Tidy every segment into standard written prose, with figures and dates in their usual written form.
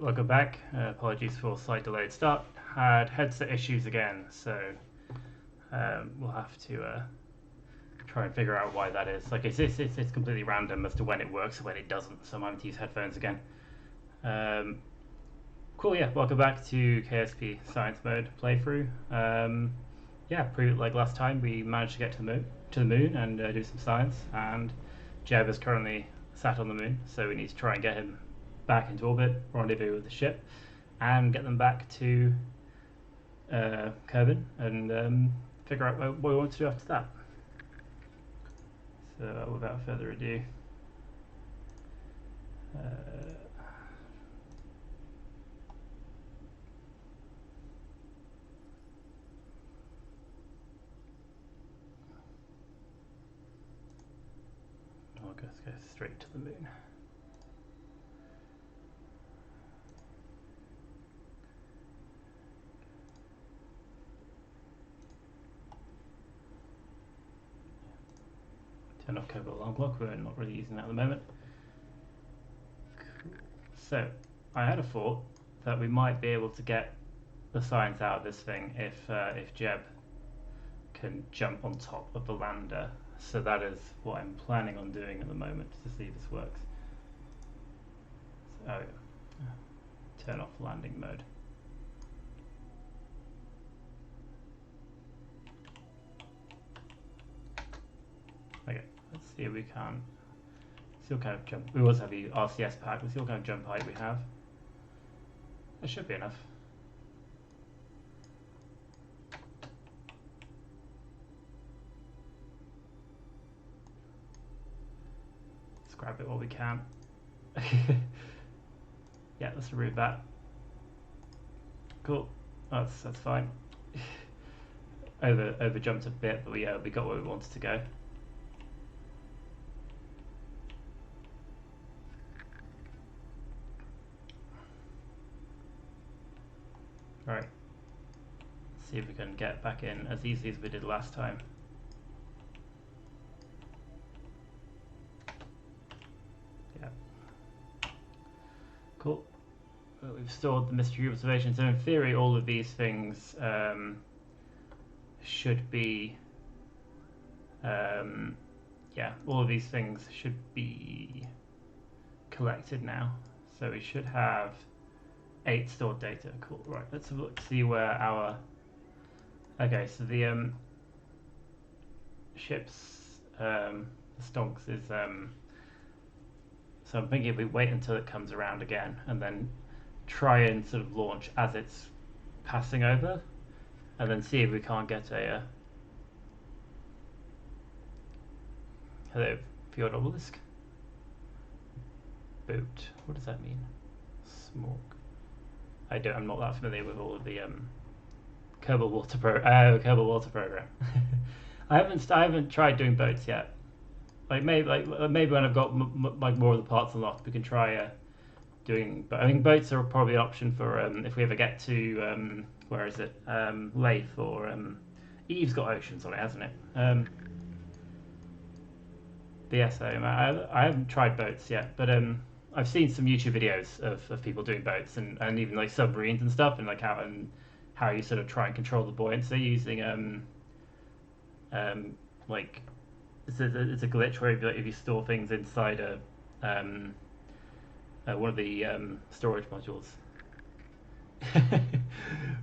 Welcome back. Apologies for slight delayed start. Had headset issues again, so we'll have to try and figure out why that is. Like it's completely random as to when it works and when it doesn't. So I'm having to use headphones again. Cool. Yeah. Welcome back to KSP Science Mode playthrough. Yeah. Like last time, we managed to get to the moon and do some science. And Jeb is currently sat on the moon, so we need to try and get him back into orbit, rendezvous with the ship, and get them back to Kerbin and figure out what we want to do after that. So without further ado, I'll just go straight to the moon. Turn off Kerbal alarm clock, we're not really using that at the moment. Cool. So, I had a thought that we might be able to get the science out of this thing if Jeb can jump on top of the lander. So that is what I'm planning on doing at the moment to see if this works. So, turn off landing mode. Okay, let's see if we can see what kind of jump. We also have the RCS pack. Let's see what kind of jump height we have. That should be enough. Let's grab it while we can. Yeah, let's remove that. Cool. That's fine. over jumped a bit, but we got where we wanted to go. Right, let's see if we can get back in as easily as we did last time. Yeah. Cool. Well, we've stored the mystery observation, so in theory all of these things should be yeah, all of these things should be collected now. So we should have 8 stored data. Cool. Right, let's have a look to see where our... Okay, so the ship's S.T.O.N.K.S is... So I'm thinking if we wait until it comes around again and then try and sort of launch as it's passing over and then see if we can't get a... Hello, Fjord Obelisk. Boat. What does that mean? Smoke. I'm not that familiar with all of the Kerbal water program. I haven't tried doing boats yet. Maybe when I've got more of the parts unlocked, we can try doing. But I think boats are probably an option for if we ever get to where is it? Leith or Eve's got oceans on it, hasn't it? But yes, I haven't tried boats yet, but I've seen some YouTube videos of people doing boats and even like submarines and stuff, and like how you sort of try and control the buoyancy using like it's a glitch where if you store things inside one of the storage modules.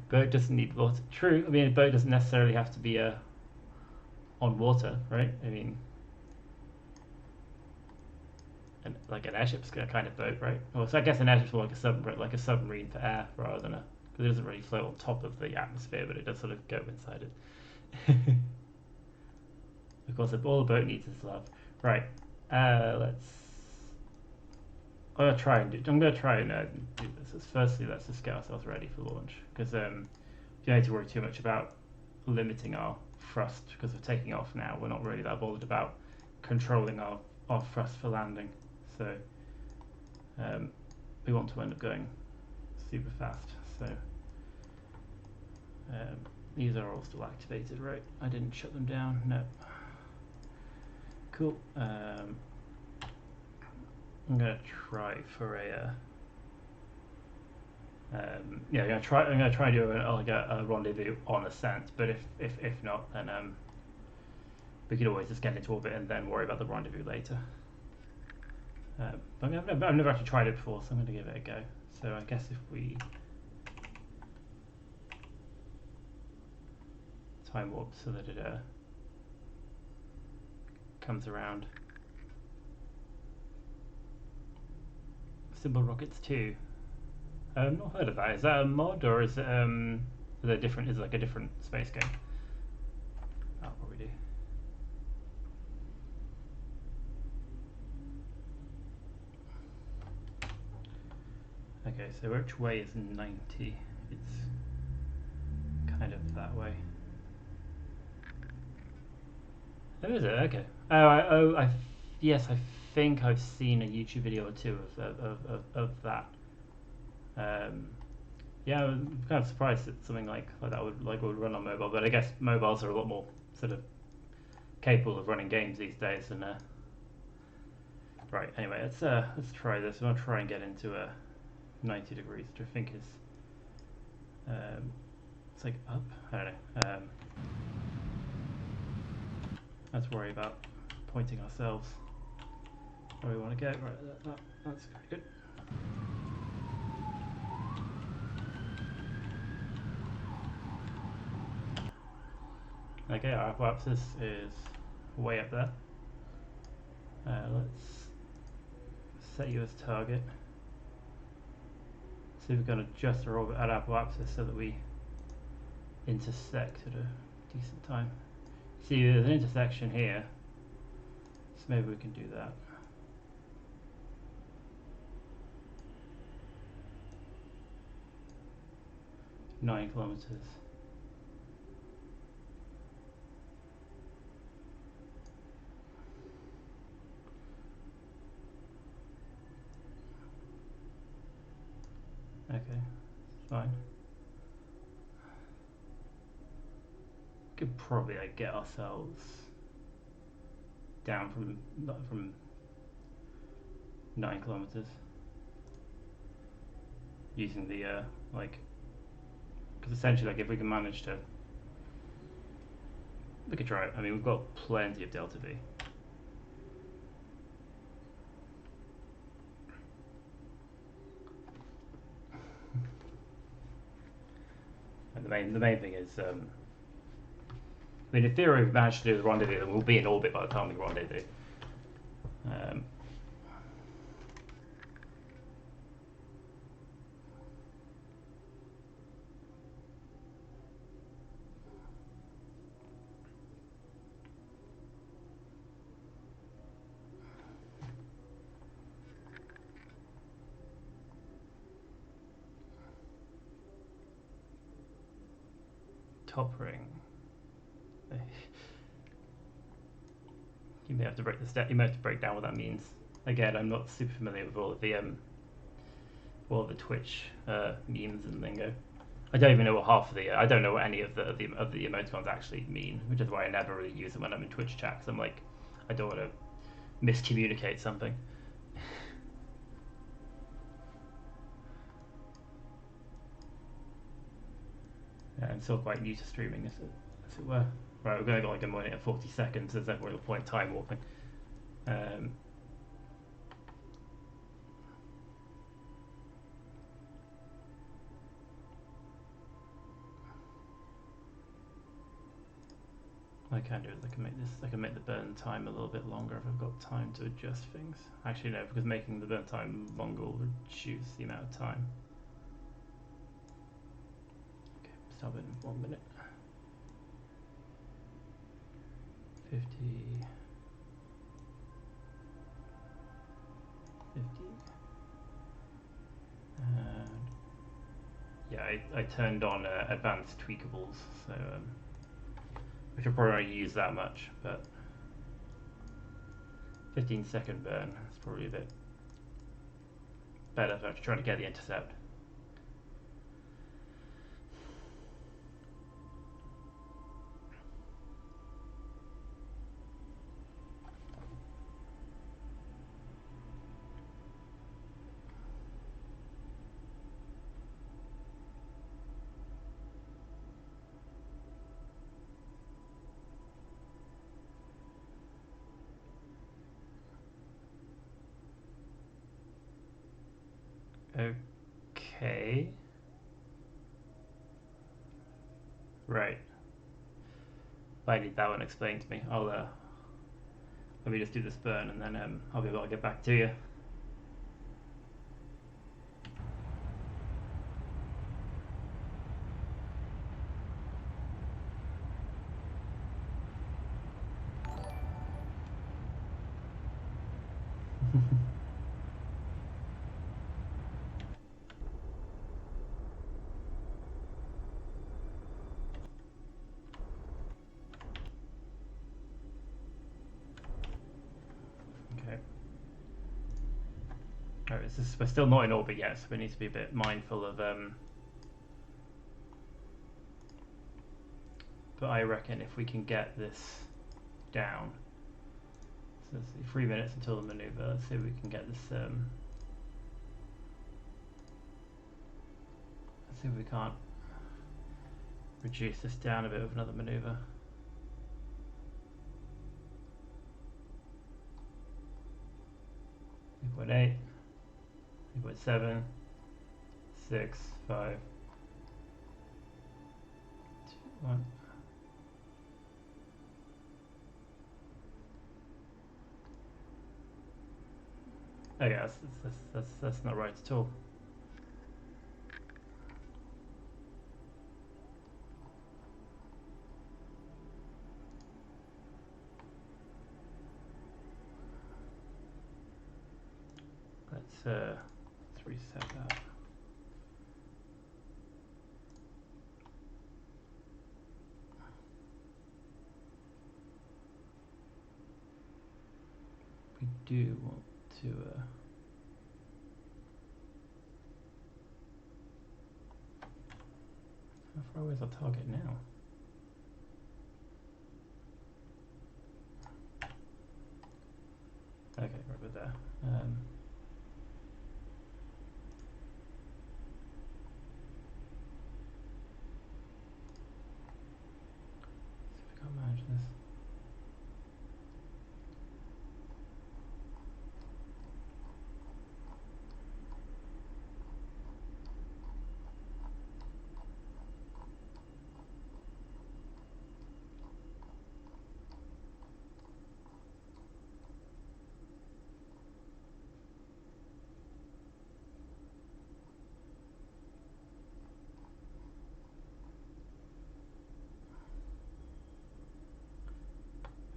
Boat doesn't need water. True. I mean, a boat doesn't necessarily have to be on water, right? I mean. Like an airship's a kind of boat, right? Well, so I guess an airship's more like a submarine for air rather than because it doesn't really float on top of the atmosphere, but it does sort of go inside it. Of course, all the boat needs is love. Right. I'm gonna try and do this. Firstly, let's just get ourselves ready for launch because you don't need to worry too much about limiting our thrust because we're taking off now. We're not really that bothered about controlling our thrust for landing. So we want to end up going super fast. So these are all still activated, right? I didn't shut them down. No. Cool. I'm gonna try for a Yeah, I'm gonna try and do a rendezvous on ascent, but if not, then we could always just get into orbit and then worry about the rendezvous later. But I've never actually tried it before, so I'm going to give it a go. So I guess if we time warp so that it comes around. Simple Rockets 2. I've not heard of that. Is that a mod or is it different? Is it like a different space game? I'll probably do. Okay, so which way is 90? It's kind of that way. Oh, is it? Okay. Yes, I think I've seen a YouTube video or two of that. Yeah, I'm kind of surprised that something like that would run on mobile, but I guess mobiles are a lot more sort of capable of running games these days. And right, anyway, let's try this. I'm gonna try and get into 90 degrees, which I think is it's like up. I don't know. Let's worry about pointing ourselves where we want to go. Right, that's good. Okay, our axis is way up there. Let's set you as target. See if we can adjust our orbit at our axis so that we intersect at a decent time. See, there's an intersection here, so maybe we can do that. Nine kilometers. Okay, fine. Could probably get ourselves down from 9 kilometers using the because essentially if we can manage to, we could try it. I mean, we've got plenty of delta V. And the main thing is, I mean, in theory, if we manage to do the rendezvous, then we'll be in orbit by the time we rendezvous. Top ring. You may have to break the step. You may have to break down what that means. Again, I'm not super familiar with all of the Twitch memes and lingo. I don't even know what half of the. I don't know what any of the emoticons actually mean, which is why I never really use them when I'm in Twitch chat. Cause I'm like, I don't want to miscommunicate something. Yeah, I'm still quite new to streaming, as it were. Right, we're going to go like a minute and 40 seconds. There's no real point time warping. What I can do is I can make the burn time a little bit longer if I've got time to adjust things. Actually, no, because making the burn time longer will reduce the amount of time. Okay, stop it in 1 minute. 50. 50. And yeah, I turned on advanced tweakables, so which will probably not use that much, but 15-second burn is probably a bit better if I'm trying to get the intercept. Okay. Right. I need that one explained to me. I'll let me just do this burn and then I'll be able to get back to you. Okay. Alright, we're still not in orbit yet, so we need to be a bit mindful of but I reckon if we can get this down, so let's see, 3 minutes until the maneuver. Let's see if we can get this let's see if we can't reduce this down a bit with another maneuver. Point 8, 3.7, 6, 5, 2, 1. Okay, that's not right at all. Let's reset that. We do want to how far away is our target now? Okay, right with there. See if we can't manage this.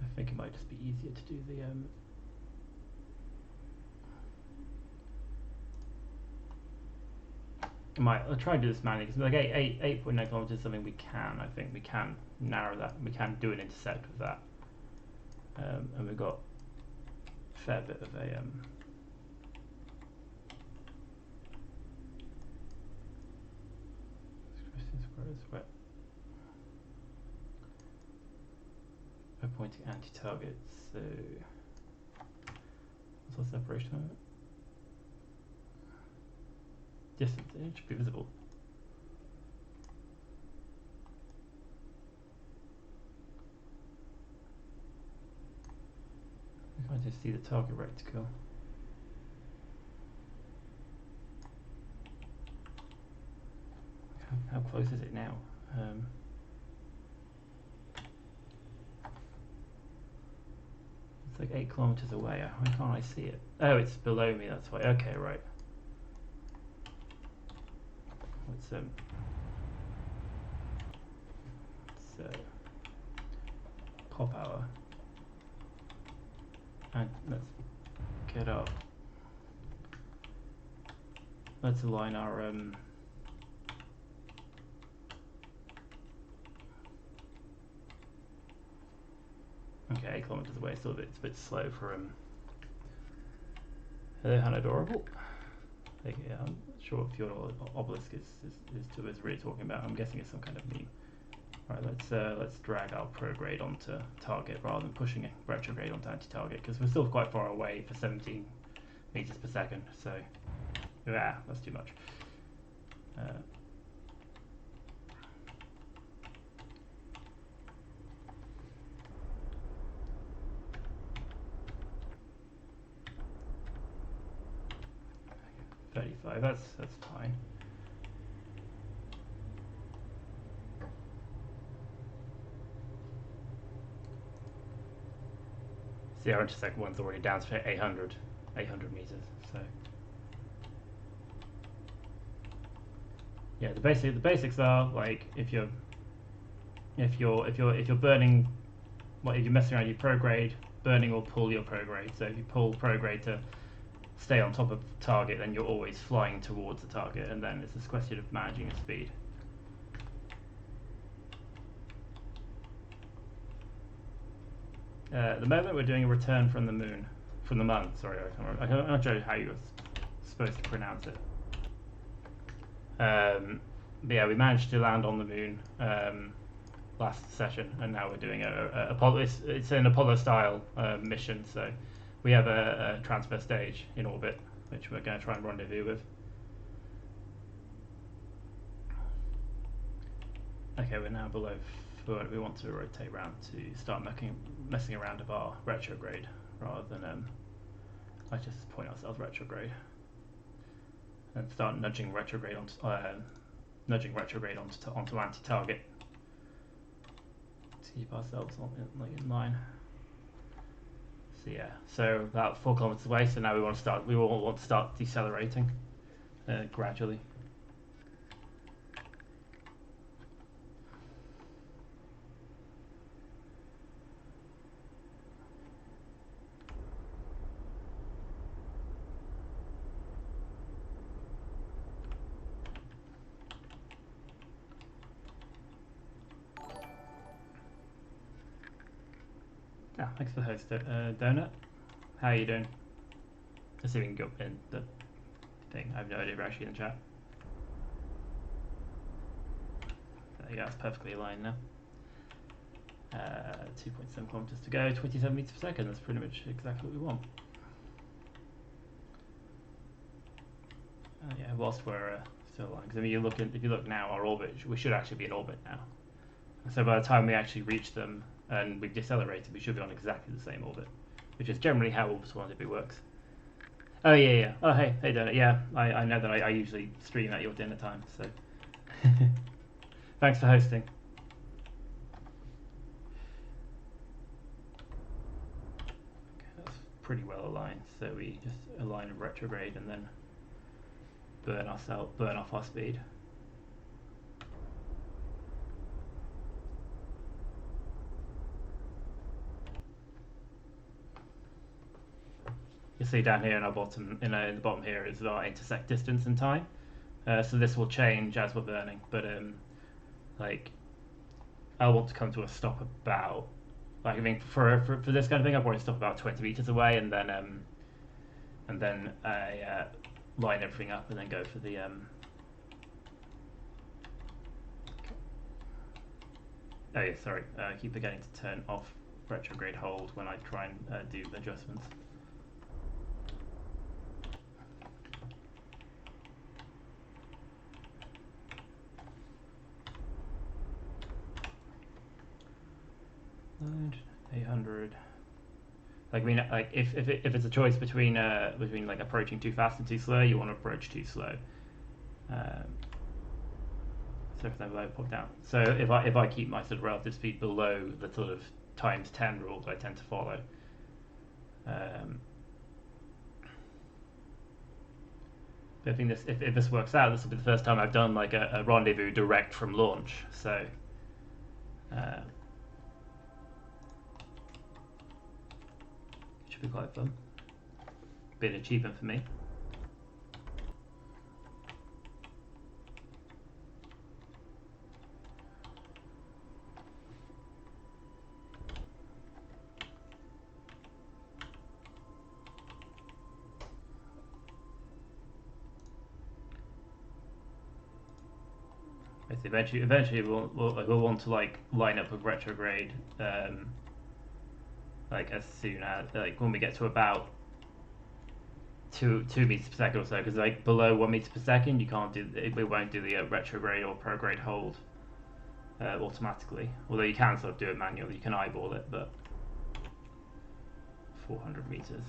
I think it might just be easier to do the I'll try and do this manually because like 8.9 kilometers is something we can. I think we can narrow that. We can do an intersect with that, and we've got a fair bit of a we're pointing anti-targets. So what's our separation moment? Distance, it should be visible. We can't just see the target reticle. How close is it now? It's like 8 kilometers away. Why can't I see it? Oh, it's below me, that's why. Okay, right. Let's pop our and let's get up. Let's align our okay, 8 kilometers away, still it's a bit slow for hello, how adorable. Yeah, I'm not sure if your obelisk is really talking about. I'm guessing it's some kind of meme. Right, let's drag our prograde onto target rather than pushing it retrograde onto anti-target because we're still quite far away for 17 meters per second. So, yeah, that's too much. $35. 25. That's fine. See, our intersect one's already down to 800 meters. So yeah, the basics are like if you're burning, well, if you're messing around your prograde, burning will pull your prograde. So if you pull prograde to stay on top of the target, then you're always flying towards the target, and then it's this question of managing your speed. At the moment, we're doing a return from the moon, from the month. Sorry, I'm not sure how you're supposed to pronounce it. But yeah, we managed to land on the moon last session, and now we're doing a Apollo. It's an Apollo-style mission, so we have a transfer stage in orbit, which we're going to try and rendezvous with. Okay, we're now below. We want to rotate around to start messing around with our retrograde rather than let's just point ourselves retrograde and start nudging retrograde onto anti-target to keep ourselves in line. So yeah, so about 4 kilometers away. So now we want to start decelerating gradually. Ah, thanks for the host, Donut. How are you doing? Let's see if we can go in the thing. I have no idea if we're actually in the chat. There you go, it's perfectly aligned now. 2.7 kilometers to go, 27 meters per second. That's pretty much exactly what we want. Yeah, whilst we're still aligned, because I mean, if you look now, our orbit, we should actually be in orbit now. So by the time we actually reach them and we've decelerated, we should be on exactly the same orbit, which is generally how orbital rendezvous works. Oh yeah. Oh hey Donut. Yeah, I know that I usually stream at your dinner time, so thanks for hosting. Okay, that's pretty well aligned. So we just align in retrograde and then burn off our speed. You see down here in our bottom, in the bottom here is our intersect distance and time. So this will change as we're burning, but like I want to come to a stop about, like I mean for this kind of thing, I'll probably stop about 20 meters away, and then I line everything up and then go for the oh yeah, sorry, I keep forgetting to turn off retrograde hold when I try and do adjustments. Load 800. Like I mean, like if it's a choice between like approaching too fast and too slow, you want to approach too slow. So if I pop down. So if I keep my sort of relative speed below the sort of times 10 rule that I tend to follow. But I think if this works out, this will be the first time I've done like a rendezvous direct from launch. So. Should be quite fun. Bit of achievement for me. Eventually we'll want to like line up with retrograde, like as soon as like when we get to about 2 meters per second or so, because like below 1 meter per second you can't do, we won't do the retrograde or prograde hold automatically. Although you can sort of do it manually, you can eyeball it, but 400 meters.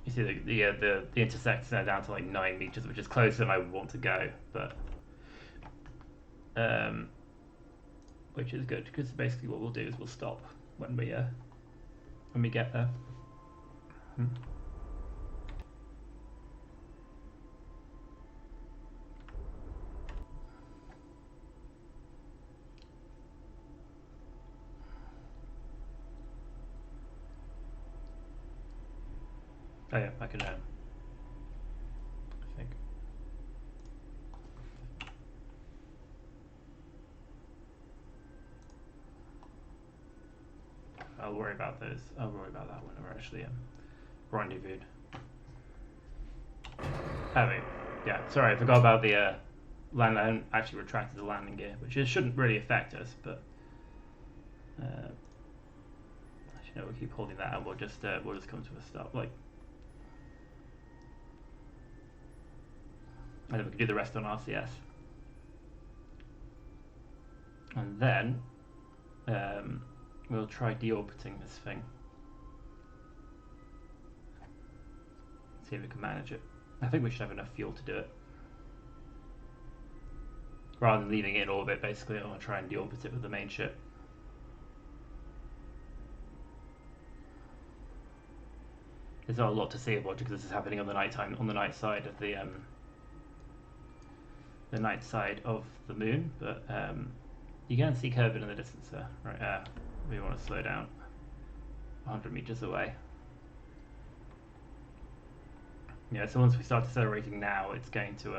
You see the intersects now down to like 9 meters, which is closer than I would want to go, but which is good because basically what we'll do is we'll stop when we get there. Oh yeah, I can. I think. I'll worry about those. I'll worry about that when we're actually rendezvoused. Oh wait, yeah. Sorry, I forgot about the landing. I actually retracted the landing gear, which shouldn't really affect us, but actually no, we'll keep holding that, and we'll just come to a stop. Like. And then we can do the rest on RCS. And then we'll try deorbiting this thing. See if we can manage it. I think we should have enough fuel to do it. Rather than leaving it in orbit, basically, I want to try and deorbit it with the main ship. There's not a lot to see about it because this is happening on the night side of the night side of the moon, but you can see Kerbin in the distance there. Right, we want to slow down 100 meters away. Yeah, so once we start accelerating now, it's going to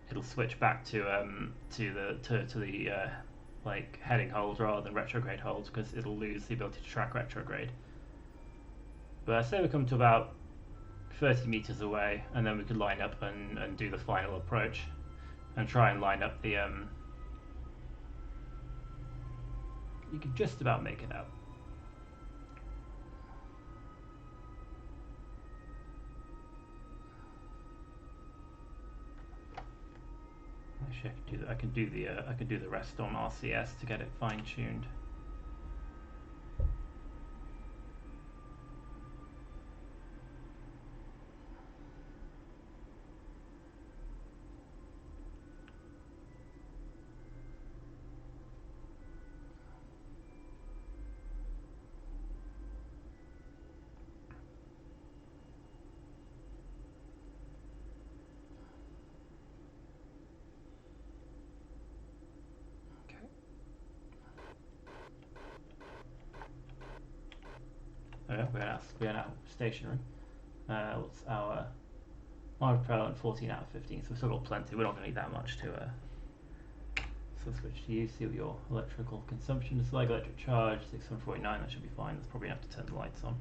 it'll switch back to the like heading hold rather than retrograde hold because it'll lose the ability to track retrograde. But I say we come to about 30 meters away, and then we could line up and do the final approach, and try and line up the. You could just about make it out. Actually, I can do the rest on RCS to get it fine tuned. We're now stationary. What's our propellant? 14 out of 15, so we've still got plenty. We're not going to need that much to. So switch to you, see what your electrical consumption is like. Electric charge 649, that should be fine. That's probably enough to turn the lights on.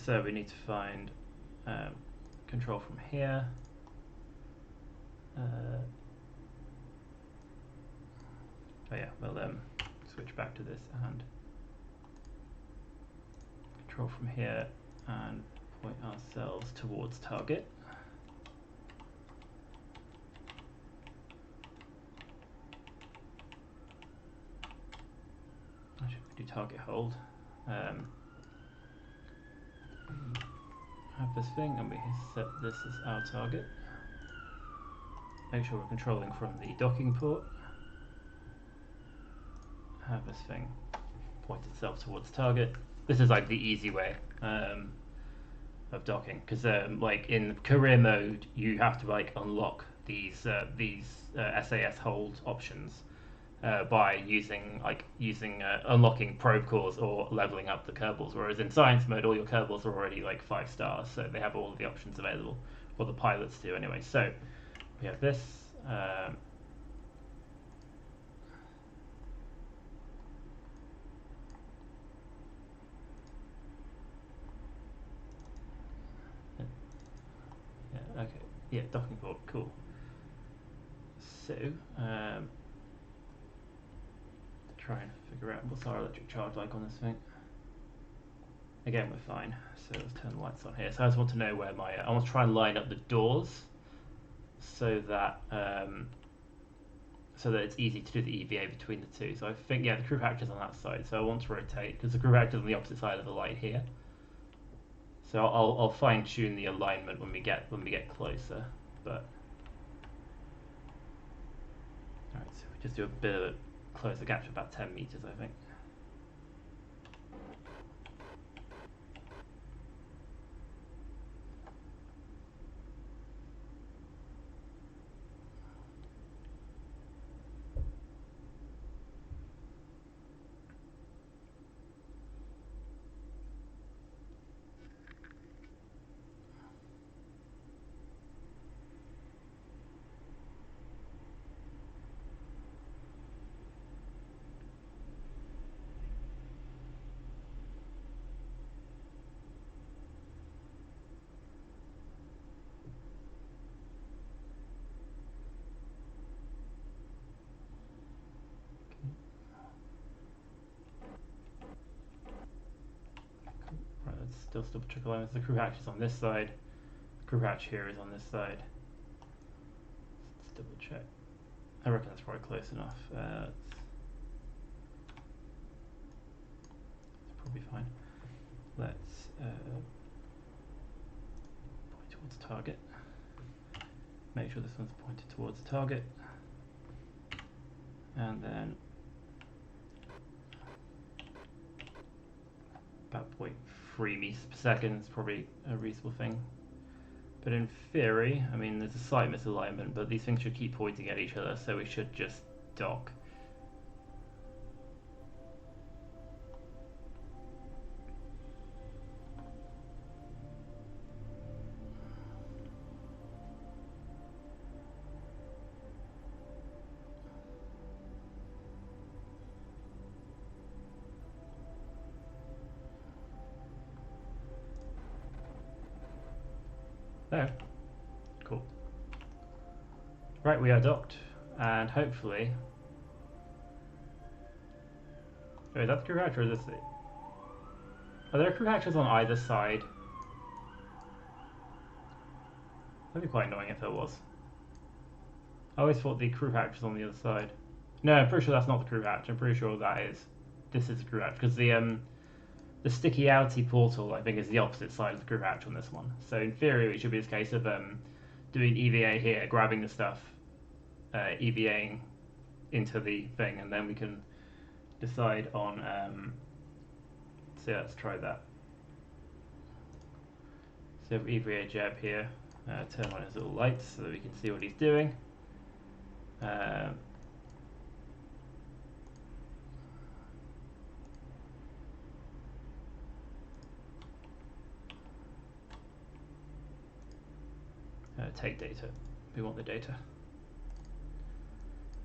So we need to find control from here. Oh yeah, we'll switch back to this and control from here and point ourselves towards target. Actually, we could do target hold. Have this thing and we set this as our target. Make sure we're controlling from the docking port. Have this thing point itself towards target. This is like the easy way of docking, because like in career mode you have to like unlock these SAS hold options by unlocking probe cores or leveling up the Kerbals, whereas in science mode all your Kerbals are already like 5 stars, so they have all of the options available, or the pilots do anyway. So we have this. Okay, yeah, docking port, cool. So, try and figure out what's our electric charge like on this thing. Again, we're fine. So let's turn the lights on here. So I just want to know where I want to try and line up the doors so that so that it's easy to do the EVA between the two. So I think, yeah, the crew hatch is on that side, so I want to rotate, because the crew hatch is on the opposite side of the light here. So I'll fine tune the alignment when we get closer, but alright, so we just do a bit of a close the gap to about 10 meters, I think. Still trickle lines. The crew hatch is on this side. The crew hatch here is on this side. Let's double check. I reckon that's probably close enough. That's probably fine. Let's point towards target. Make sure this one's pointed towards the target. And then about 0.3 meters per second is probably a reasonable thing. But in theory, I mean, there's a slight misalignment, but these things should keep pointing at each other, so we should just dock. There. Cool. Right, we are docked, and hopefully... Wait, is that the crew hatch or is this the... Are there crew hatches on either side? That'd be quite annoying if there was. I always thought the crew hatch was on the other side. No, I'm pretty sure that's not the crew hatch. I'm pretty sure that is... This is the crew hatch, because the sticky outy portal, I think, is the opposite side of the crew hatch on this one. So in theory, it should be this case of doing EVA here, grabbing the stuff, EVAing into the thing, and then we can decide on... so yeah, let's try that. So we have EVA jab here, turn on his little lights so that we can see what he's doing. Take data. We want the data.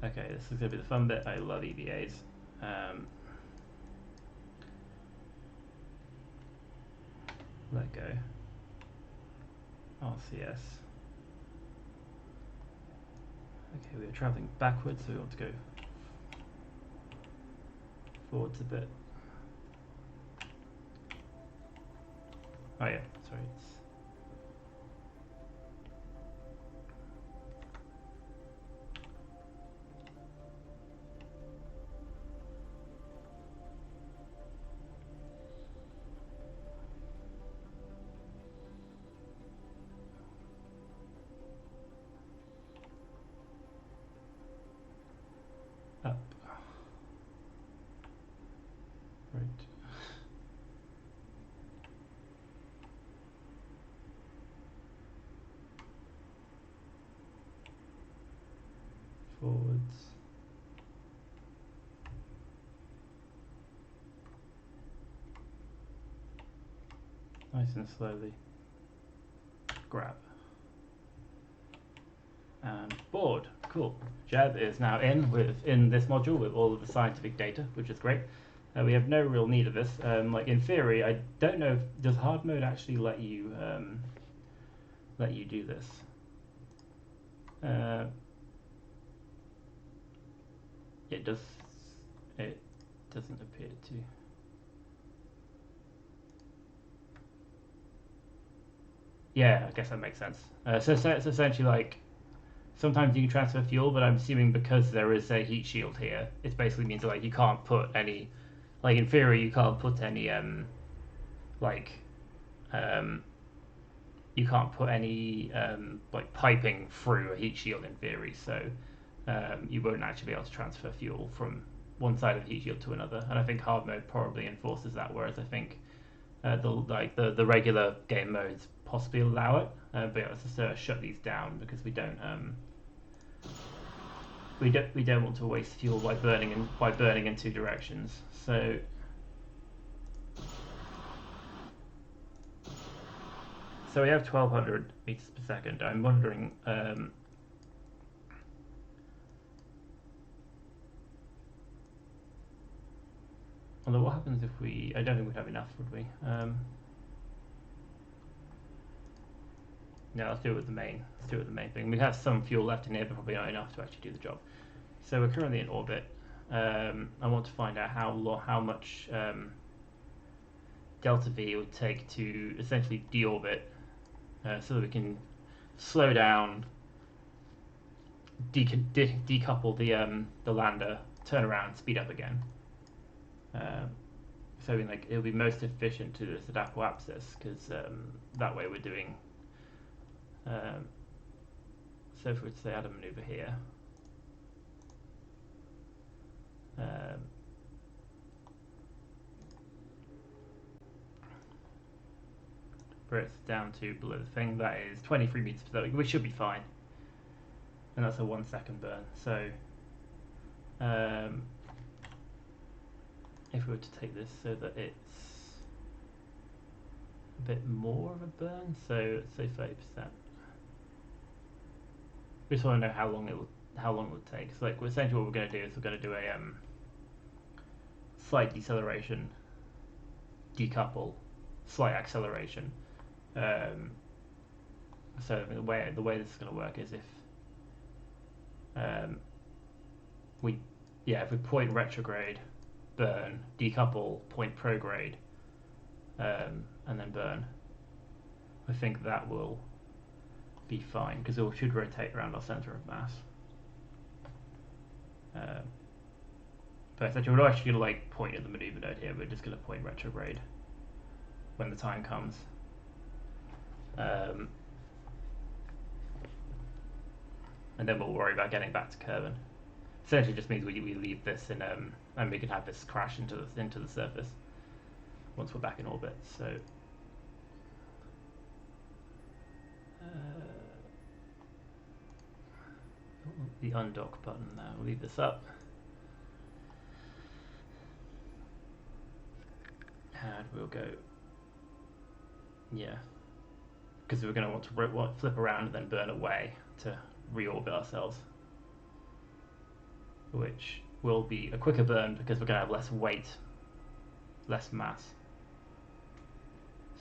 Okay, this is going to be the fun bit. I love EVAs. Let go. RCS. Okay, we are traveling backwards, so we want to go forwards a bit. Oh yeah, sorry. Up. Right. Forwards. Nice and slowly. Grab. And board. Cool. Jeb is now in this module with all of the scientific data, which is great. We have no real need of this. Like in theory, I don't know does hard mode actually let you do this. It does. It doesn't appear to. Yeah, I guess that makes sense. So it's essentially like sometimes you can transfer fuel, but I'm assuming because there is a heat shield here, it basically means that, like, you can't put any, like, in theory you can't put any like you can't put any like piping through a heat shield in theory, so you won't actually be able to transfer fuel from one side of the heat shield to another. And I think hard mode probably enforces that, whereas I think the regular game modes possibly allow it. But yeah, let's just shut these down because we don't want to waste fuel by burning in two directions. So we have 1200 meters per second. I'm wondering although what happens if we, I don't think we'd have enough, would we? No, let's do it with the main. Let's do it with the main thing. We have some fuel left in here, but probably not enough to actually do the job. So we're currently in orbit. I want to find out how much delta V it would take to essentially deorbit, so that we can slow down, decouple the lander, turn around, speed up again. So like it'll be most efficient to do this at apoapsis because that way we're doing. So if we were to say add a maneuver here, bring it down to below the thing, that is 23 meters per second, which should be fine, and that's a 1 second burn. So if we were to take this so that it's a bit more of a burn, so let's say 30%. We just want to know how long it would take. So like essentially what we're going to do is we're going to do a slight deceleration, decouple, slight acceleration. So the way this is going to work is if we point retrograde, burn, decouple, point prograde, and then burn, I think that will be fine because it should rotate around our center of mass. But essentially we're not actually going to like point at the maneuver node here, we're just going to point retrograde when the time comes. And then we'll worry about getting back to Kerbin. Essentially just means we leave this in and we can have this crash into the surface once we're back in orbit. So the undock button now. We'll leave this up. And we'll go, yeah, because we're going to want to flip around and then burn away to reorbit ourselves, which will be a quicker burn because we're going to have less weight, less mass.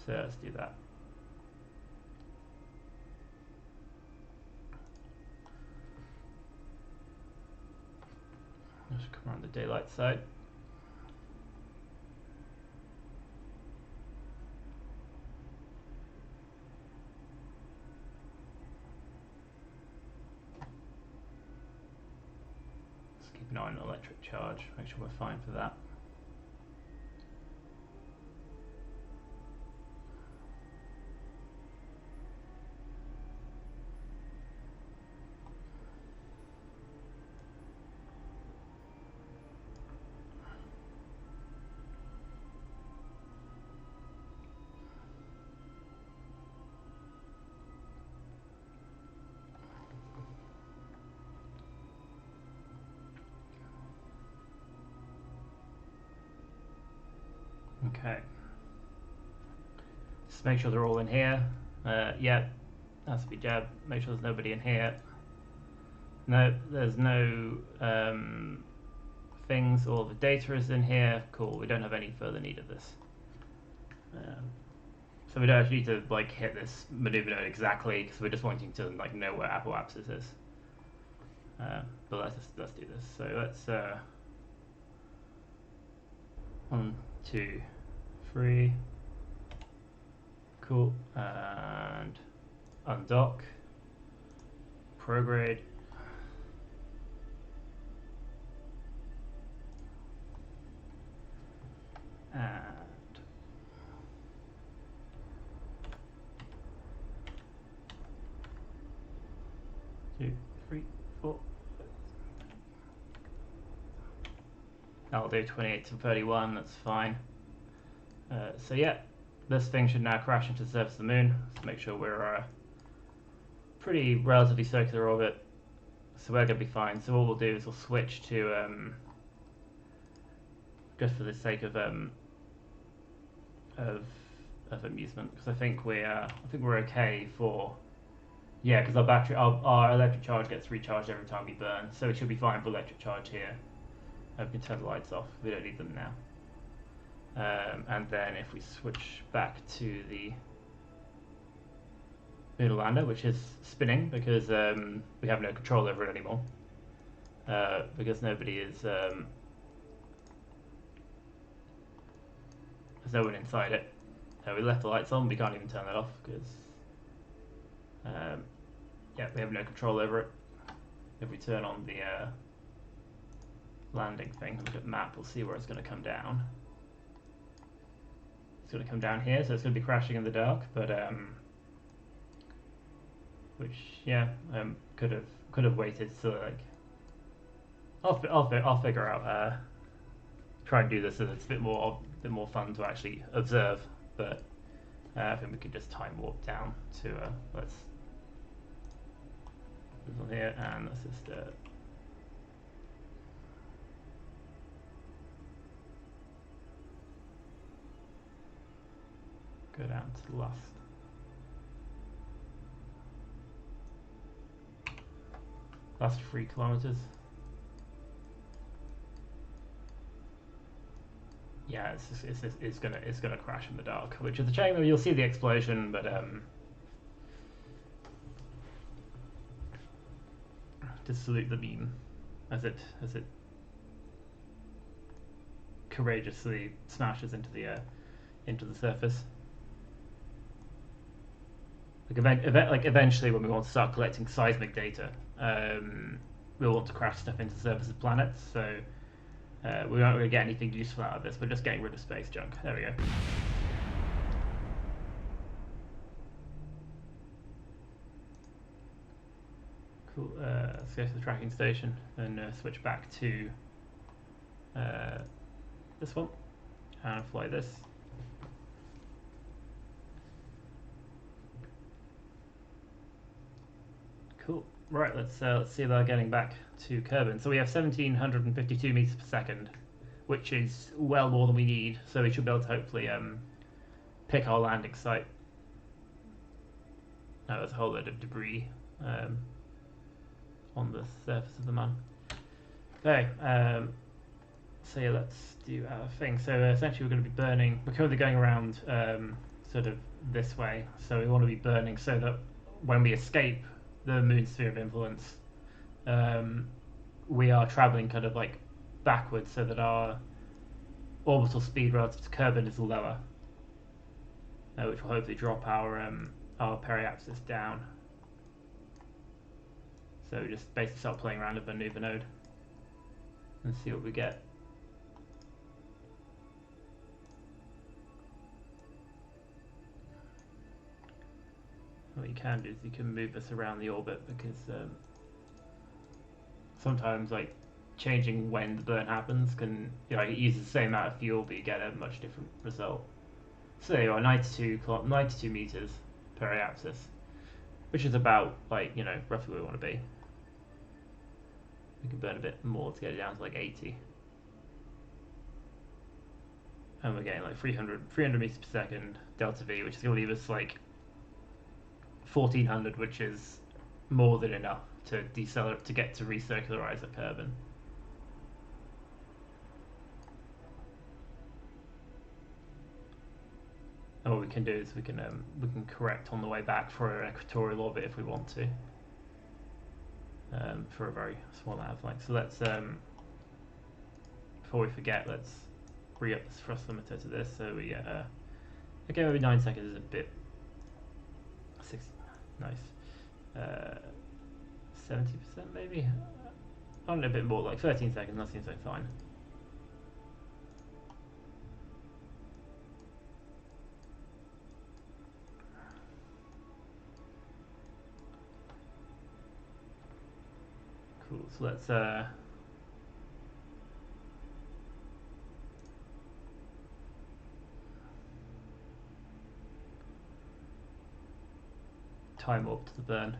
So let's do that. Just come around the daylight side. Let's keep an eye on the electric charge, make sure we're fine for that. Okay. Just make sure they're all in here. Yeah, has to be jab. Make sure there's nobody in here. No, there's no things. All the data is in here. Cool. We don't have any further need of this. So we don't actually need to like hit this maneuver node exactly because we're just wanting to like know where apoapsis is. But let's do this. So let's 1, 2, 3. Cool. And undock. prograde. And 2, 3, 4. That'll do 28 to 31, that's fine. So yeah, this thing should now crash into the surface of the moon. Let's make sure we're pretty relatively circular orbit. So we're going to be fine. So what we'll do is we'll switch to, just for the sake of amusement, because I think we're okay for, yeah, because our electric charge gets recharged every time we burn, so it should be fine for electric charge here. We can turn the lights off. We don't need them now. And then if we switch back to the lunar lander, which is spinning because we have no control over it anymore, because nobody is there's no one inside it. We left the lights on. We can't even turn that off because yeah, we have no control over it. If we turn on the landing thing, look at the map, we'll see where it's going to come down. It's going to come down here, so it's going to be crashing in the dark, but which, yeah, could have waited. So like, I'll figure out try and do this so that it's a bit more fun to actually observe. But I think we could just time warp down to let's move on here, and let's just go down to the last 3 kilometers. Yeah, it's gonna crash in the dark, which is a shame. You'll see the explosion, but to salute the beam as it courageously smashes into the surface. Like eventually, when we want to start collecting seismic data, we'll want to crash stuff into the surface of planets. So. We won't really get anything useful out of this. We're just getting rid of space junk. There we go. Cool. Let's go to the tracking station and switch back to this one and fly this. Cool. Right, let's see about getting back to Kerbin. So we have 1,752 meters per second, which is well more than we need. So we should be able to hopefully pick our landing site. Now there's a whole load of debris on the surface of the moon. Okay, so yeah, let's do our thing. So essentially we're going to be burning. We're currently going around sort of this way. So we want to be burning so that when we escape the moon's sphere of influence, we are traveling kind of like backwards so that our orbital speed relative to Kerbin is lower, which will hopefully drop our periapsis down. So we just basically start playing around with the maneuver node and see what we get. What you can do is you can move this around the orbit, because sometimes like changing when the burn happens can, you know, it uses the same amount of fuel but you get a much different result. So there you are, 92 meters periapsis, which is about, like, you know, roughly where we want to be. We can burn a bit more to get it down to like 80. And we're getting like 300 meters per second delta V, which is going to leave us like 1400, which is more than enough to decelerate to get to recircularize at Kerbin. And what we can do is we can correct on the way back for an equatorial orbit if we want to, for a very small amount of length. So let's before we forget, let's re-up this thrust limiter to this. So we get okay, maybe 9 seconds is a bit. 60, nice. 70% maybe? I don't know, a bit more, like 13 seconds, that seems like fine. Cool, so let's time warp to the burn.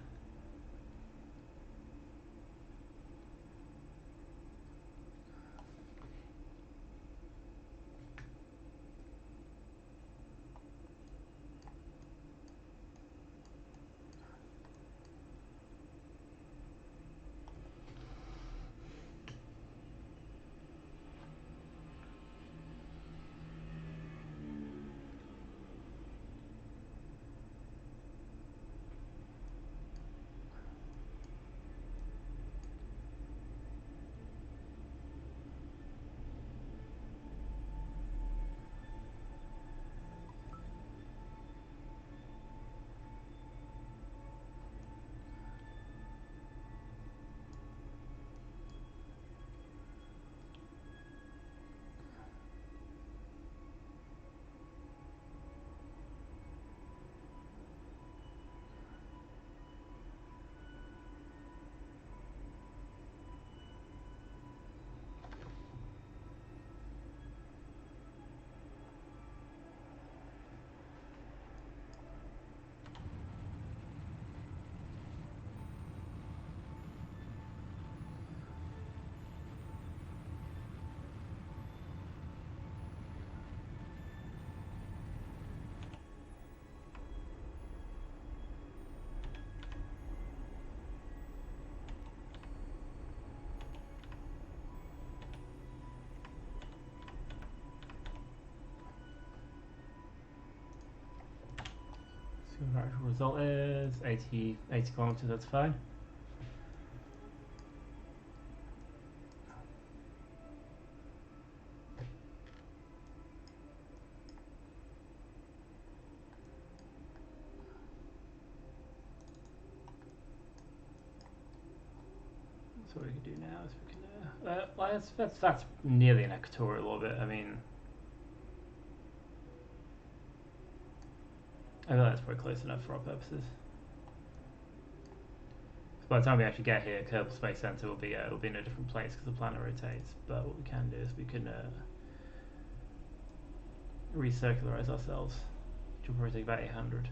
The actual result is 80 kilometers, that's fine. So what we can do now is we can, well, that's nearly an equatorial orbit. I mean, I feel that's probably close enough for our purposes. So by the time we actually get here, Kerbal Space Center will be in a different place because the planet rotates. But what we can do is we can recircularize ourselves, which will probably take about 800.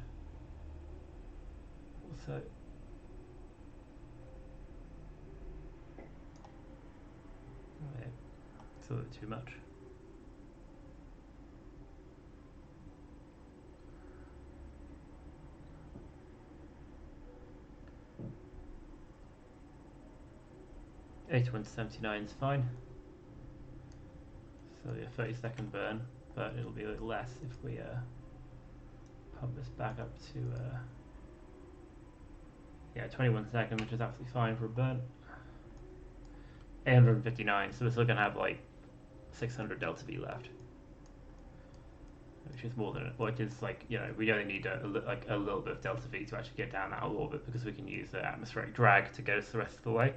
Also, it's a little bit too much. $81 to 79 is fine. So yeah, 30-second burn, but it'll be a little less if we pump this back up to yeah, 21 seconds, which is absolutely fine for a burn. 859, so we're still gonna have like 600 delta V left, which is more than which is like, you know, we only need a little bit of delta V to actually get down out of orbit because we can use the atmospheric drag to get us the rest of the way.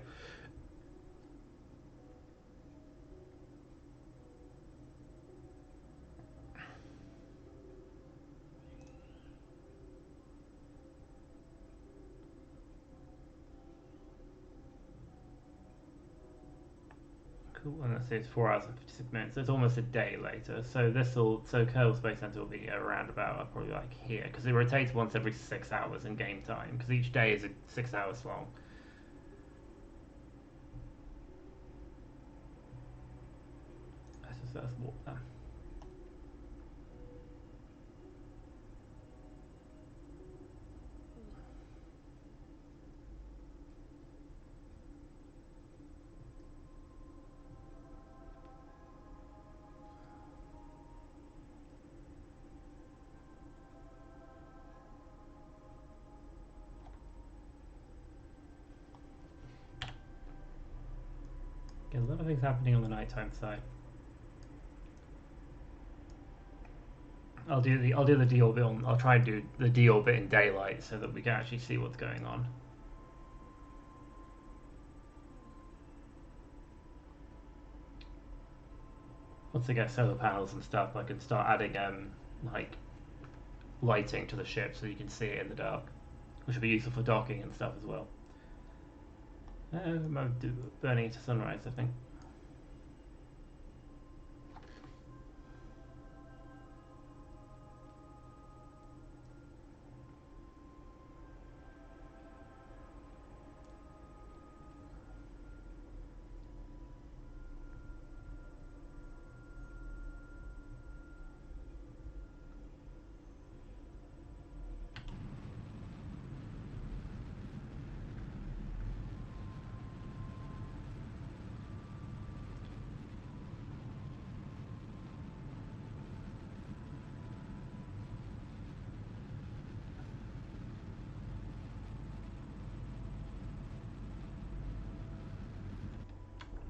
Cool, and let's say it's 4 hours and 56 minutes, so it's almost a day later. So Kerbal Space Center will be around about probably like here, because it rotates once every 6 hours in game time, because each day is 6 hours long. Let's walk then. Get a lot of things happening on the nighttime side. I'll do the deorbit on. I'll try and do the deorbit in daylight so that we can actually see what's going on. once I get solar panels and stuff, I can start adding like lighting to the ship so you can see it in the dark, which will be useful for docking and stuff as well. Burning into sunrise, I think.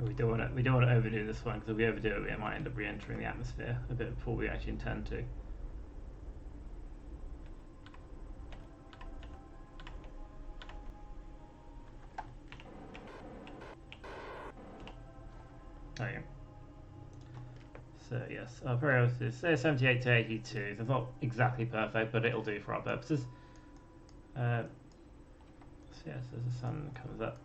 We don't want to overdo this one, because if we overdo it, we might end up re-entering the atmosphere a bit before we actually intend to. There you go. So yes, our period is 78 to 82. So it's not exactly perfect, but it'll do for our purposes. So yes, as the sun comes up.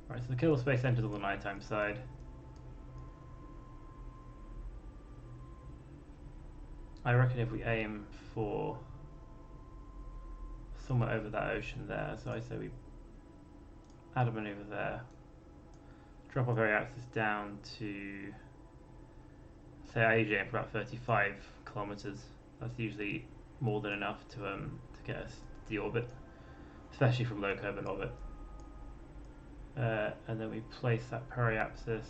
Right, so the kill space enters on the nighttime side. I reckon if we aim for somewhere over that ocean there, so I say we add a maneuver there, drop our very axis down to, say I usually aim for about 35 kilometers. That's usually more than enough to get us to the orbit, especially from low Kerbin orbit. And then we place that periapsis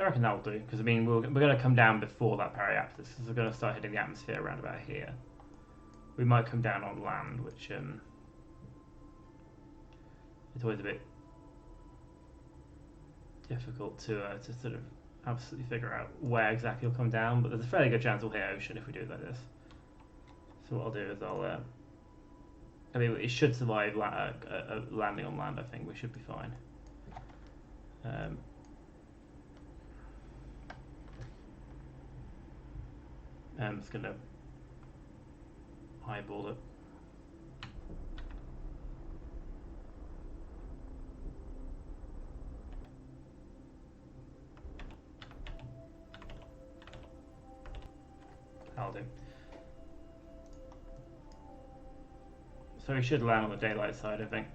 I reckon that will do, because I mean we're going to come down before that periapsis, because we're going to start hitting the atmosphere around about here. We might come down on land, which it's always a bit difficult to sort of absolutely figure out where exactly you'll come down, but there's a fairly good chance we'll hit ocean if we do it like this. So what I'll do is I mean, it should survive landing on land. I think we should be fine. I'm just gonna eyeball it. I'll do. So we should land on the daylight side, I think.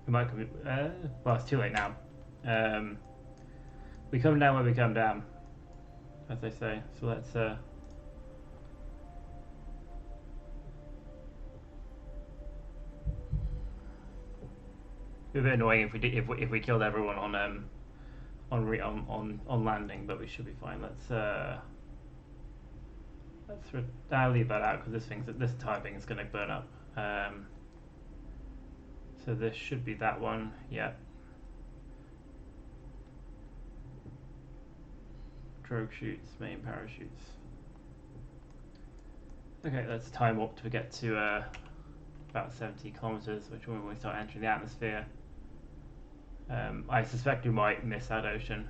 We might come. Well, it's too late now. We come down where we come down, as they say. So let's. It'd be a bit annoying if we killed everyone on landing, but we should be fine. I'll leave that out because this typing is going to burn up. So this should be that one. Yeah. Drogue chutes, main parachutes. Okay, let's time warp to get to about 70 kilometers, which when we start entering the atmosphere. I suspect we might miss that ocean,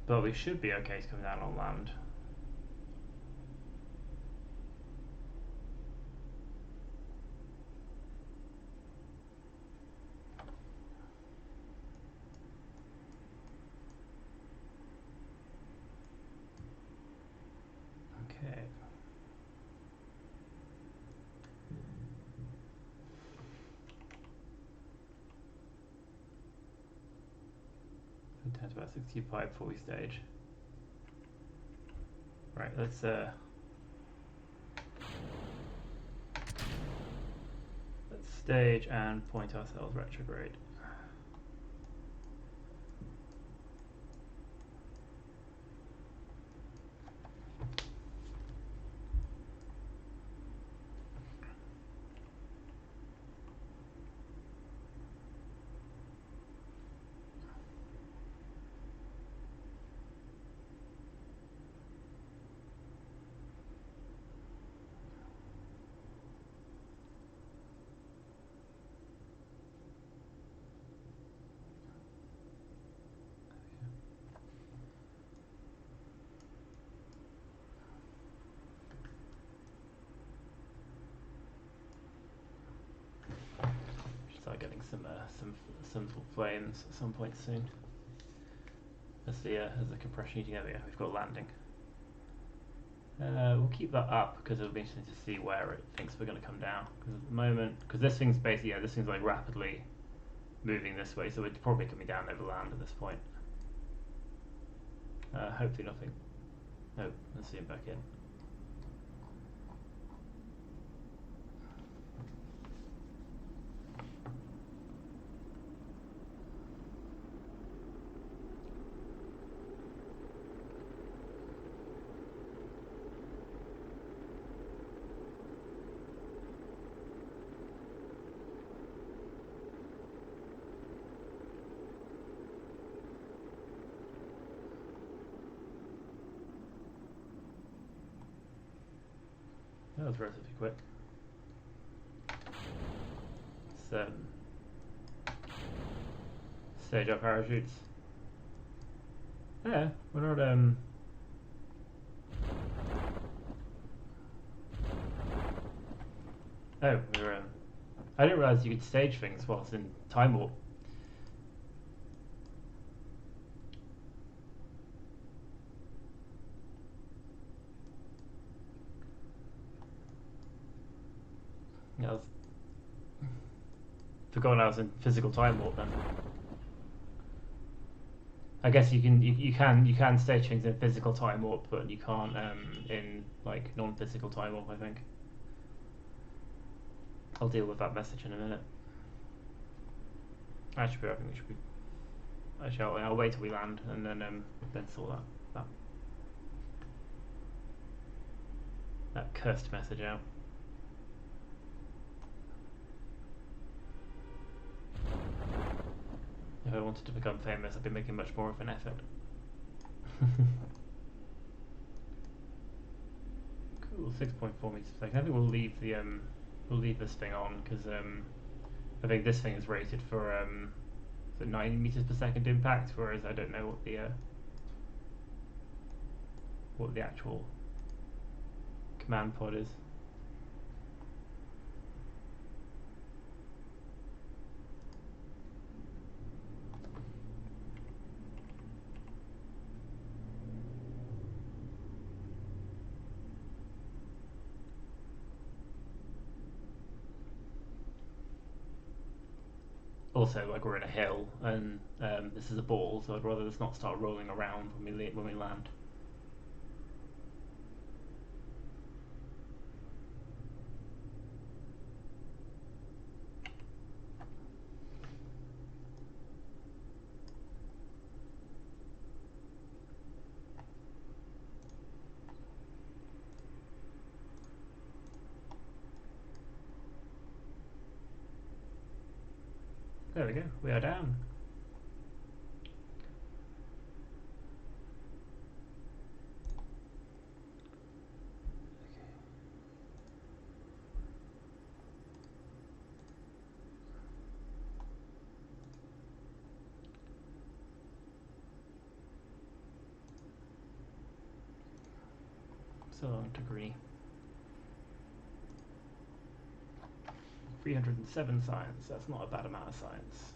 but we should be okay to come down on land. Okay. Down to about 65 before we stage. Right, let's stage and point ourselves retrograde. some flames at some point soon. As the compression heating. There we go. We've got landing. We'll keep that up because it'll be interesting to see where it thinks we're going to come down. Because at the moment, because this thing's basically, this thing's like rapidly moving this way, so it's probably coming down over land at this point. Hopefully nothing. No, let's see him back in. That was relatively quick. Let's stage our parachutes. Yeah, we're not Oh, we're I didn't realise you could stage things whilst in time warp. Yeah, I was forgotten I was in physical time warp then. I guess you can stage things in physical time warp, but you can't in like non-physical time warp, I think. I'll deal with that message in a minute. Actually, I think we should be. Actually, I'll wait till we land and then sort that cursed message out. If I wanted to become famous, I'd be making much more of an effort. Cool, 6.4 meters per second. I think we'll leave this thing on because I think this thing is rated for 9 meters per second impact, whereas I don't know what the actual command pod is. Also, like, we're in a hill and this is a ball, so I'd rather this not start rolling around when we land. There we go, we are down. So long to agree. 307 science, that's not a bad amount of science.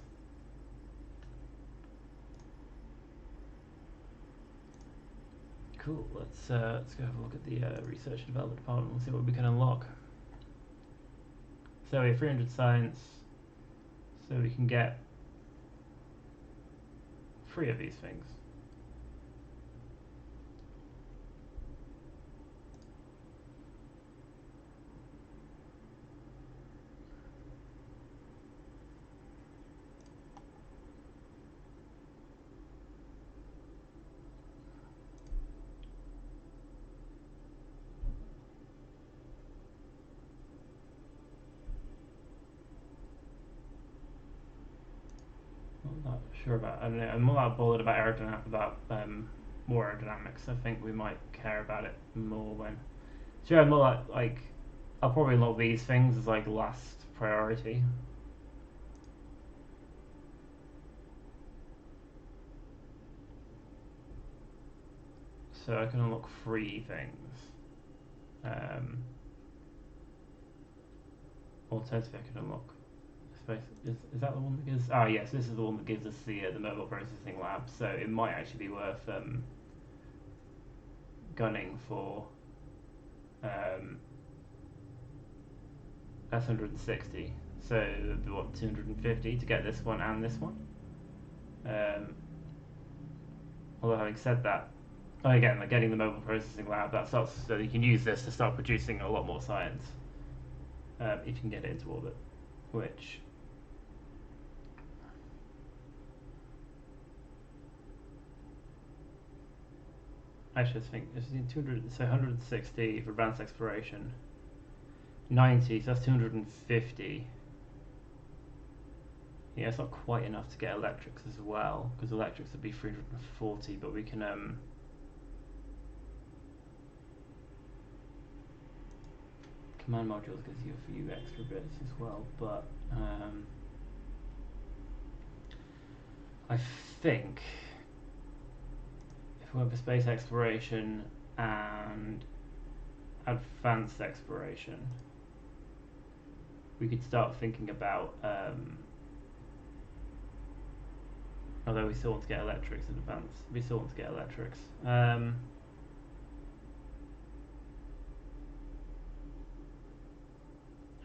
Cool, let's go have a look at the research and development department and see what we can unlock. So we have 300 science, so we can get 3 of these things. Not sure about. I don't know. I'm more bothered about more aerodynamics. I think we might care about it more when. Sure, I'm more like I'll probably unlock these things as like last priority. So I can unlock 3 things. Alternatively, I can unlock space. Is that the one that gives? Oh yes, this is the one that gives us the mobile processing lab. So it might actually be worth gunning for that's 160. So we want 250 to get this one and this one. Although having said that, again, like getting the mobile processing lab, that starts so you can use this to start producing a lot more science if you can get it into orbit, which. Actually, I think it's 200, so 160 for advanced exploration, 90, so that's 250. Yeah, it's not quite enough to get electrics as well, because electrics would be 340, but we can command modules gives you a few extra bits as well, but I think if we went for space exploration and advanced exploration, we could start thinking about although we still want to get electrics in advance, we still want to get electrics.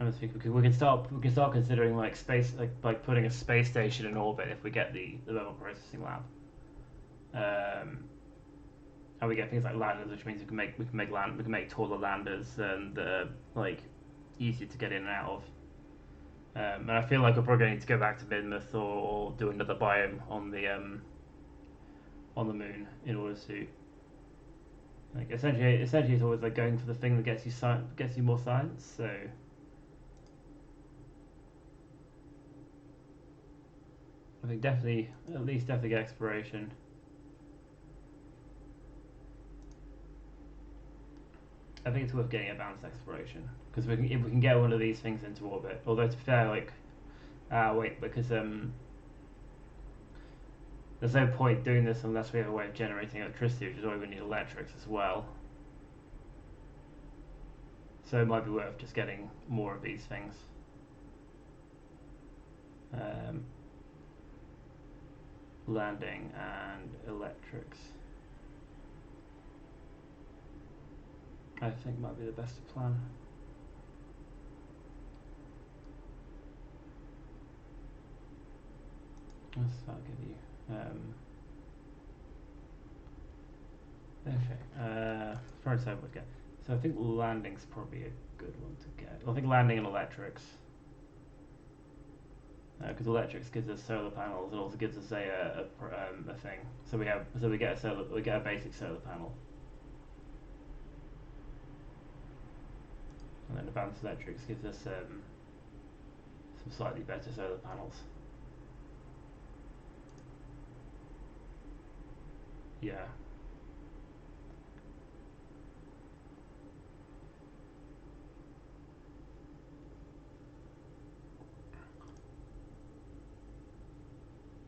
I was thinking we can start considering like space, like putting a space station in orbit if we get the mobile processing lab. And we get things like landers, which means we can make taller landers and like easier to get in and out of. And I feel like we're probably going to go back to Minmus or do another biome on the moon in order to like essentially it's always like going for the thing that gets you more science. So I think definitely get exploration. I think it's worth getting advanced exploration because if we can get one of these things into orbit. Although to be fair, like, wait, because there's no point doing this unless we have a way of generating electricity, which is why we need electrics as well. So it might be worth just getting more of these things. Landing and electrics. I think might be the best plan. That'll give you. Okay. Prototype would get. So I think landing's probably a good one to get. I think landing and electrics. Because electrics gives us solar panels and also gives us a thing. So we get a basic solar panel. And then advanced electrics gives us some slightly better solar panels. Yeah.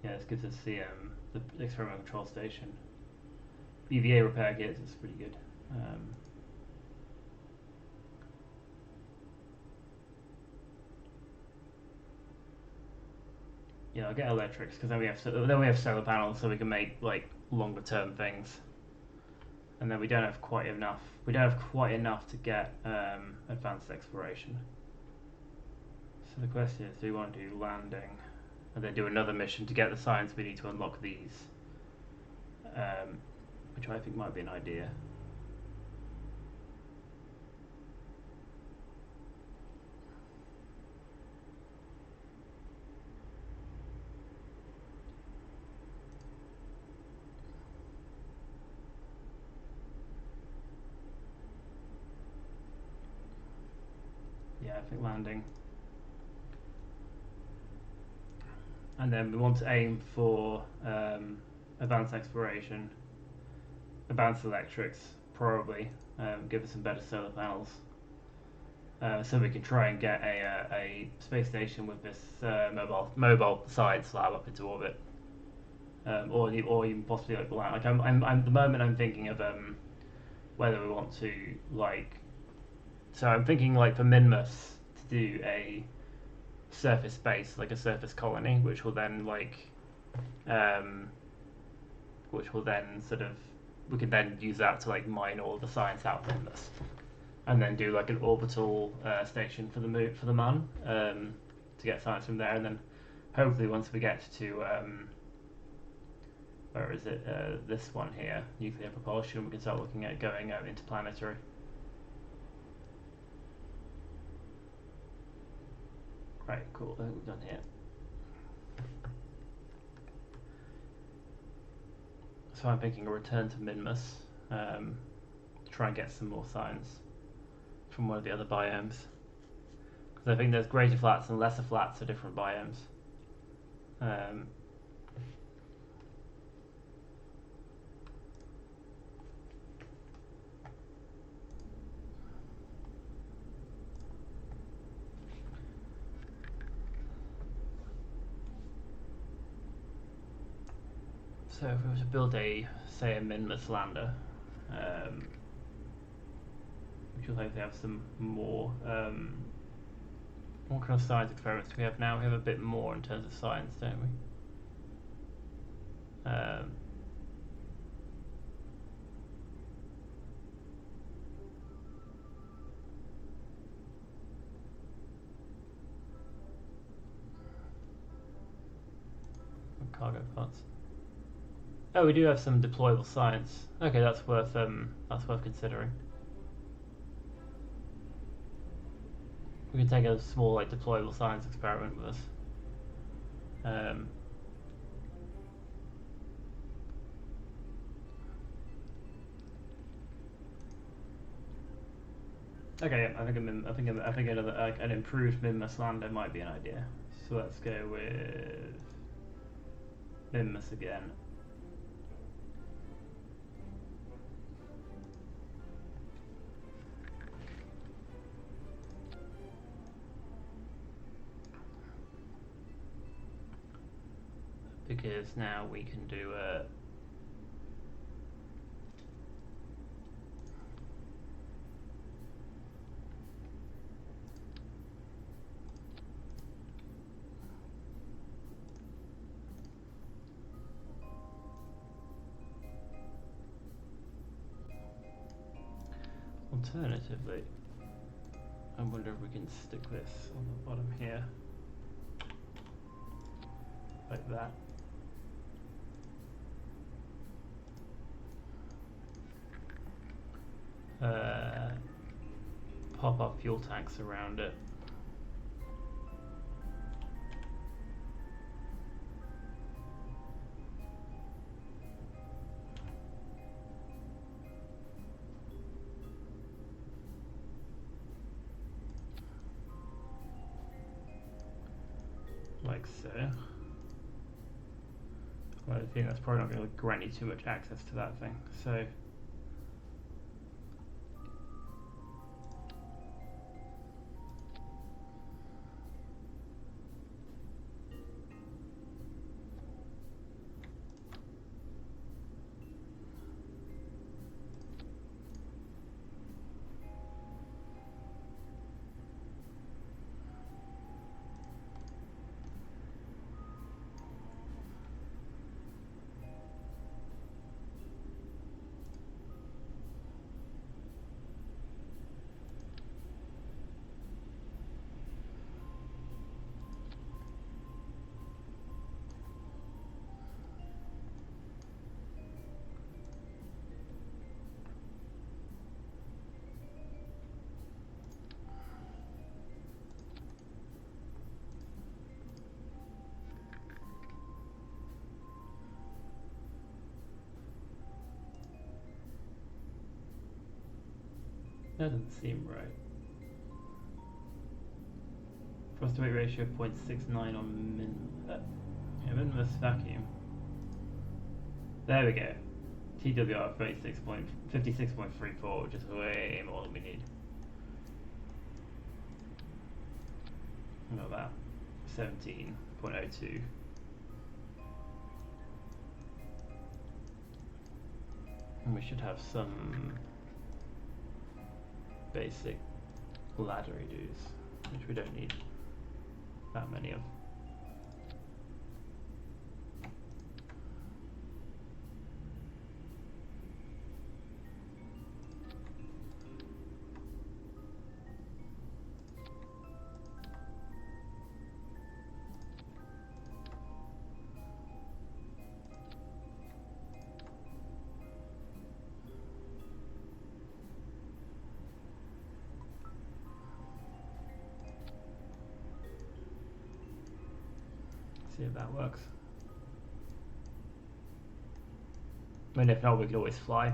Yeah, this gives us the experimental control station. E.V.A. repair kits is pretty good. Yeah, I'll get electrics because then we have solar panels, so we can make like longer term things. And then we don't have quite enough. We don't have quite enough to get advanced exploration. So the question is, do we want to do landing, and then do another mission to get the science we need to unlock these, which I think might be an idea. Yeah, I think landing. And then we want to aim for advanced exploration, advanced electrics, probably, give us some better solar panels. So we can try and get a space station with this mobile science lab up into orbit, or even possibly like land. Like I'm at the moment I'm thinking of whether we want to like. So I'm thinking like for Minmus to do a surface space, like a surface colony, which will then which will then sort of, we can then use that to like mine all the science out of Minmus, and then do like an orbital station for the man to get science from there, and then hopefully once we get to where is it? This one here, nuclear propulsion, we can start looking at going out interplanetary. Right, cool. I think we've done here. So I'm thinking a return to Minmus, try and get some more science from one of the other biomes. Because I think there's greater flats and lesser flats for different biomes. So if we were to build say a Minmus lander, which will hopefully have some more, what kind of science experiments do we have now? We have a bit more in terms of science, don't we? Cargo parts. Oh, we do have some deployable science. Okay, that's worth considering. We can take a small like deployable science experiment with us. Okay, yeah, I think an improved Minmus lander might be an idea. So let's go with Minmus again. Because now we can do a alternatively, I wonder if we can stick this on the bottom here like that. Pop up fuel tanks around it. Like so. Well, I think that's probably not going to grant you too much access to that thing. So. That doesn't seem right. Frost to weight ratio 0.69 on Minmus vacuum. There we go. TWR 56.34, which is way more than we need. How about that? 17.02. And we should have some basic ladder dues, which we don't need. that many of. See if that works. I mean, if not, we could always fly.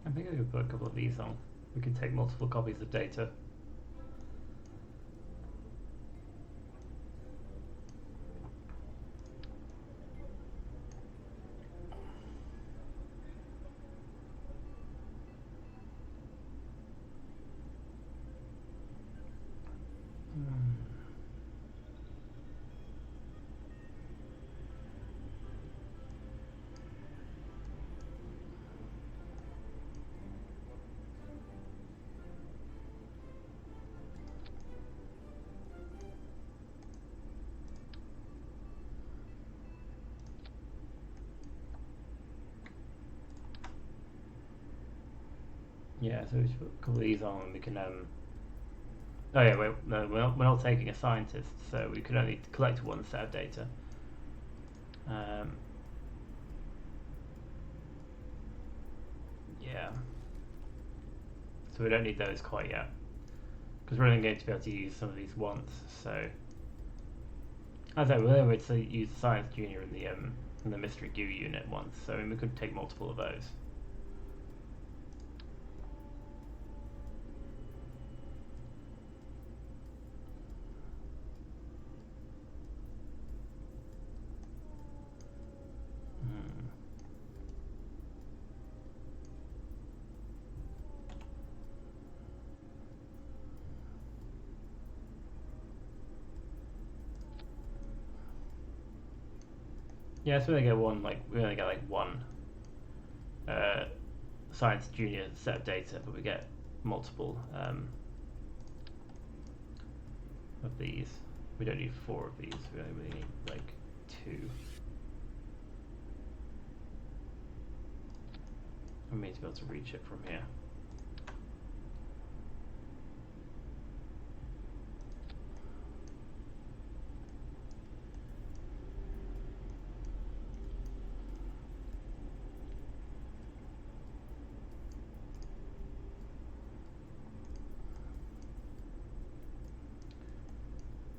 I think I could put a couple of these on. We can take multiple copies of data. Yeah, so we should put a couple of these on and we can oh yeah, wait, no, we're not taking a scientist, so we can only collect one set of data. Yeah. So we don't need those quite yet, because we're only going to be able to use some of these once. So, as I said, we're able to use the Science Junior in the Mystery Goo unit once. So I mean, we could take multiple of those. Yeah, so we only get one. We only get like one Science Junior set of data, but we get multiple of these. We don't need 4 of these. We only really need like 2. I mean to be able to reach it from here.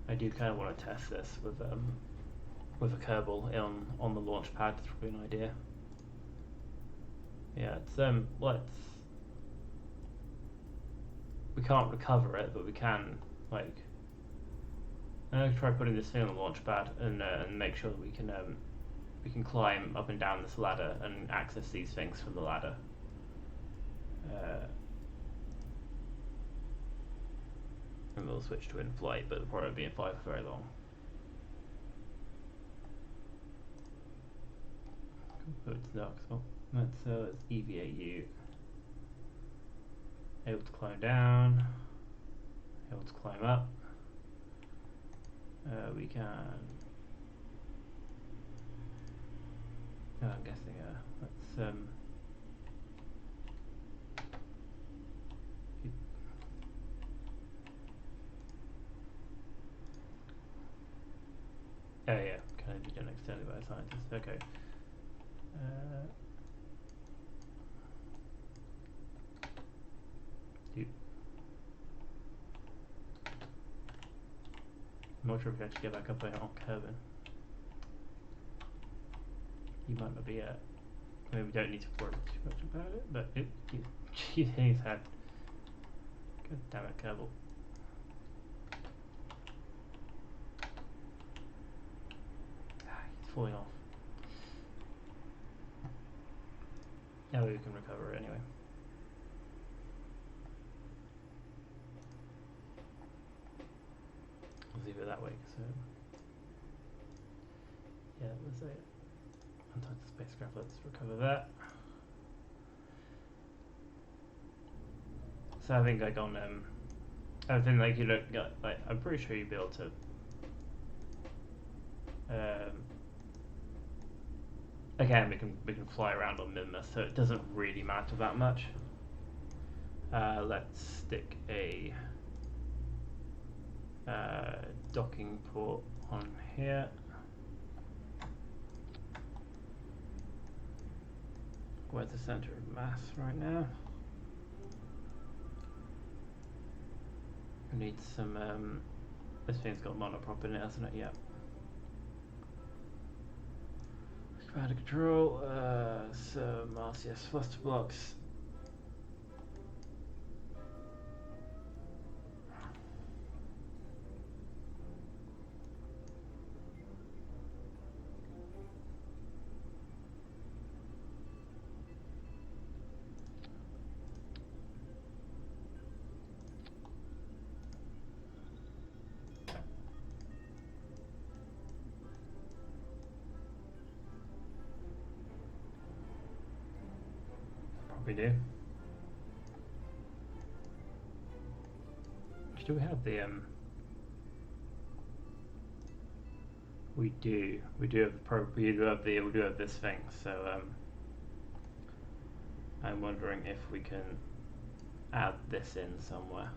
I do kind of want to test this with a Kerbal on the launch pad. It's probably an idea. Yeah, it's we can't recover it, but we can I'm gonna try putting this thing on the launch pad and make sure that we can climb up and down this ladder and access these things from the ladder. And we'll switch to in-flight, but it'll probably be in flight for very long. Oh, it's dark, so let's E.V.A. Able to climb down, able to climb up. We can. I'm guessing. Let's. Oh yeah, can only be done externally by a scientist. Okay. I'm not sure if we can actually get back up there on Kerbin. You might not be I mean, we don't need to worry too much about it, but he's had. God damn it, Kerbal. He's falling off. Now we can recover it anyway. Let's leave it that way. So yeah, let's say untied the spacecraft. Let's recover that. So I think like on I think like you don't get like I'm pretty sure you'd be able to again we can fly around on Minmus, so it doesn't really matter that much. Let's stick a docking port on here. Where's the center of mass right now? We need some this thing's got monoprop in it, hasn't it? Yeah. Out of control, some RCS fluster blocks. We do. Do we have the we do have we do have this thing, so I'm wondering if we can add this in somewhere,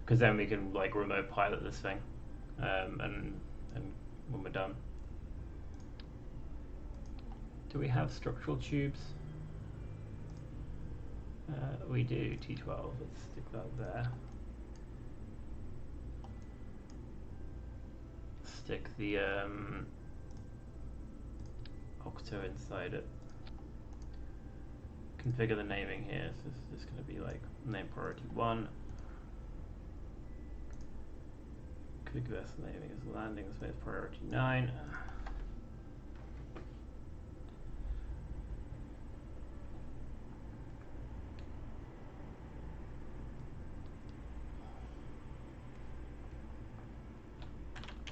because then we can like remote pilot this thing and when we're done. Do we have structural tubes? We do, T12, let's stick that there. Stick the octo inside it. Configure the naming here, so this is going to be like name priority 1. Configure the naming as landing space priority 9.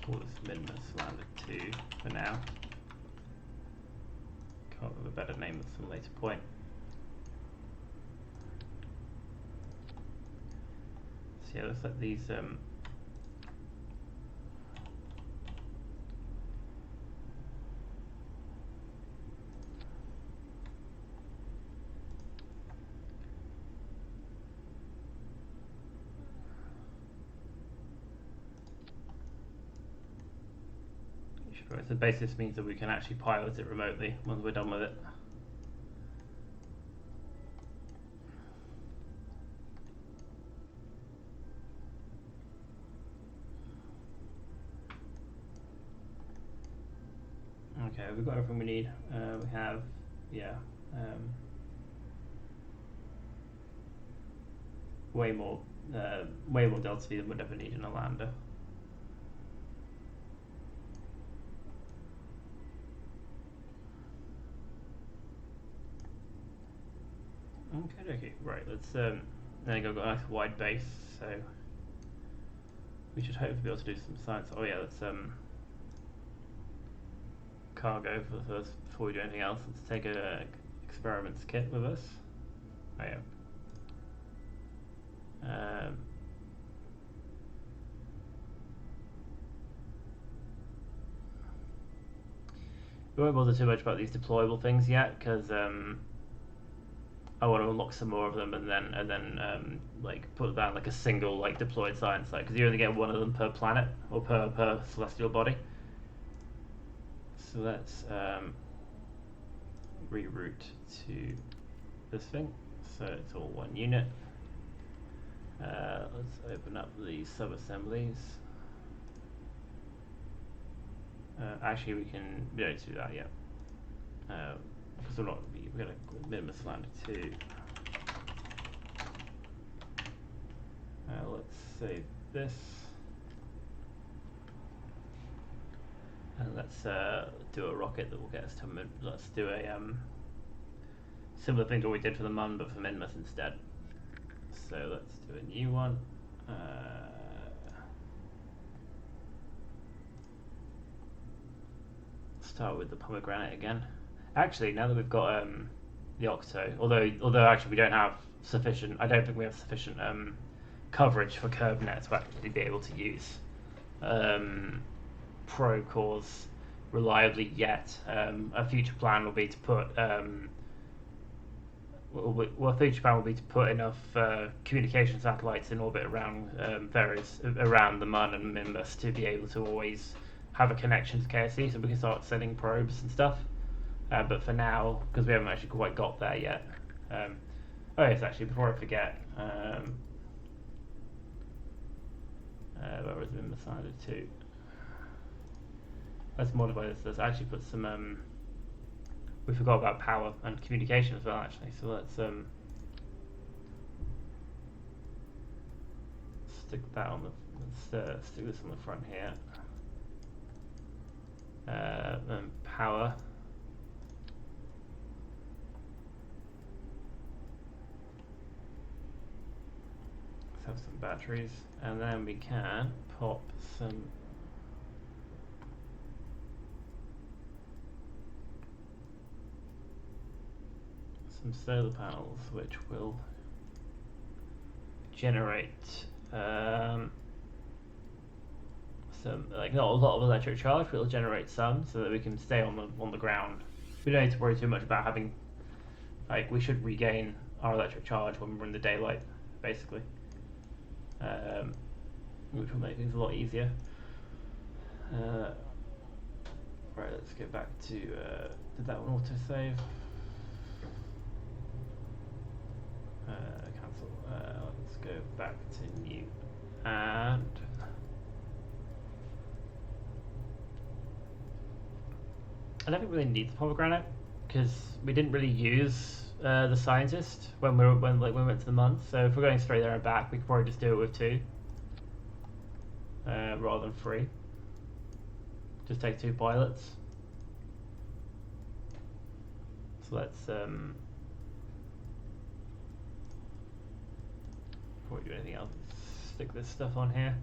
Call this Minmus lander 2 for now. Come up with a better name at some later point. So yeah, looks like these so basically this means that we can actually pilot it remotely once we're done with it. Okay, we've got everything we need. We have, yeah, way more delta V than we'd ever need in a lander. Okay, right, let's then go got a nice wide base, so we should hopefully be able to do some science. Oh yeah, let's cargo for the first before we do anything else. Let's take a experiments kit with us. Oh yeah. We won't bother too much about these deployable things yet, because I want to unlock some more of them and then like put down like a single like deployed science site, because you only get one of them per planet or per celestial body. So let's reroute to this thing, so it's all one unit. Let's open up the sub-assemblies. Actually, we don't do that yet, because we're going to Minmus Lander 2. Let's save this, and let's do a rocket that will get us to let's do a similar thing to what we did for the M.E.M.E, but for Minmus instead. So let's do a new one. Start with the pomegranate again. Actually, now that we've got the Octo, although actually we don't have sufficient, I don't think we have sufficient coverage for KerbNet to actually be able to use Pro cores reliably yet. A future plan will be to put future plan will be to put enough communication satellites in orbit around around the M.E.M.E and Minmus to be able to always have a connection to KSC, so we can start sending probes and stuff. But for now, because we haven't actually quite got there yet. Oh yes, actually, before I forget, where was Minmus Lander 2? Let's modify this. Let's actually put some. We forgot about power and communication as well, actually. So let's stick that on the. Let's stick this on the front here. And power. Let's have some batteries, and then we can pop some. Solar panels, which will generate some, like, not a lot of electric charge, but it'll generate some, so that we can stay on the ground. We don't need to worry too much about having, like, we should regain our electric charge when we're in the daylight, basically, which will make things a lot easier. Right, let's go back to did that one autosave? Cancel. Let's go back to new, and I don't think we really need the pomegranate because we didn't really use the scientist when we went to the month. So if we're going straight there and back, we could probably just do it with 2 rather than 3. Just take 2 pilots. So let's before we do anything else, stick this stuff on here.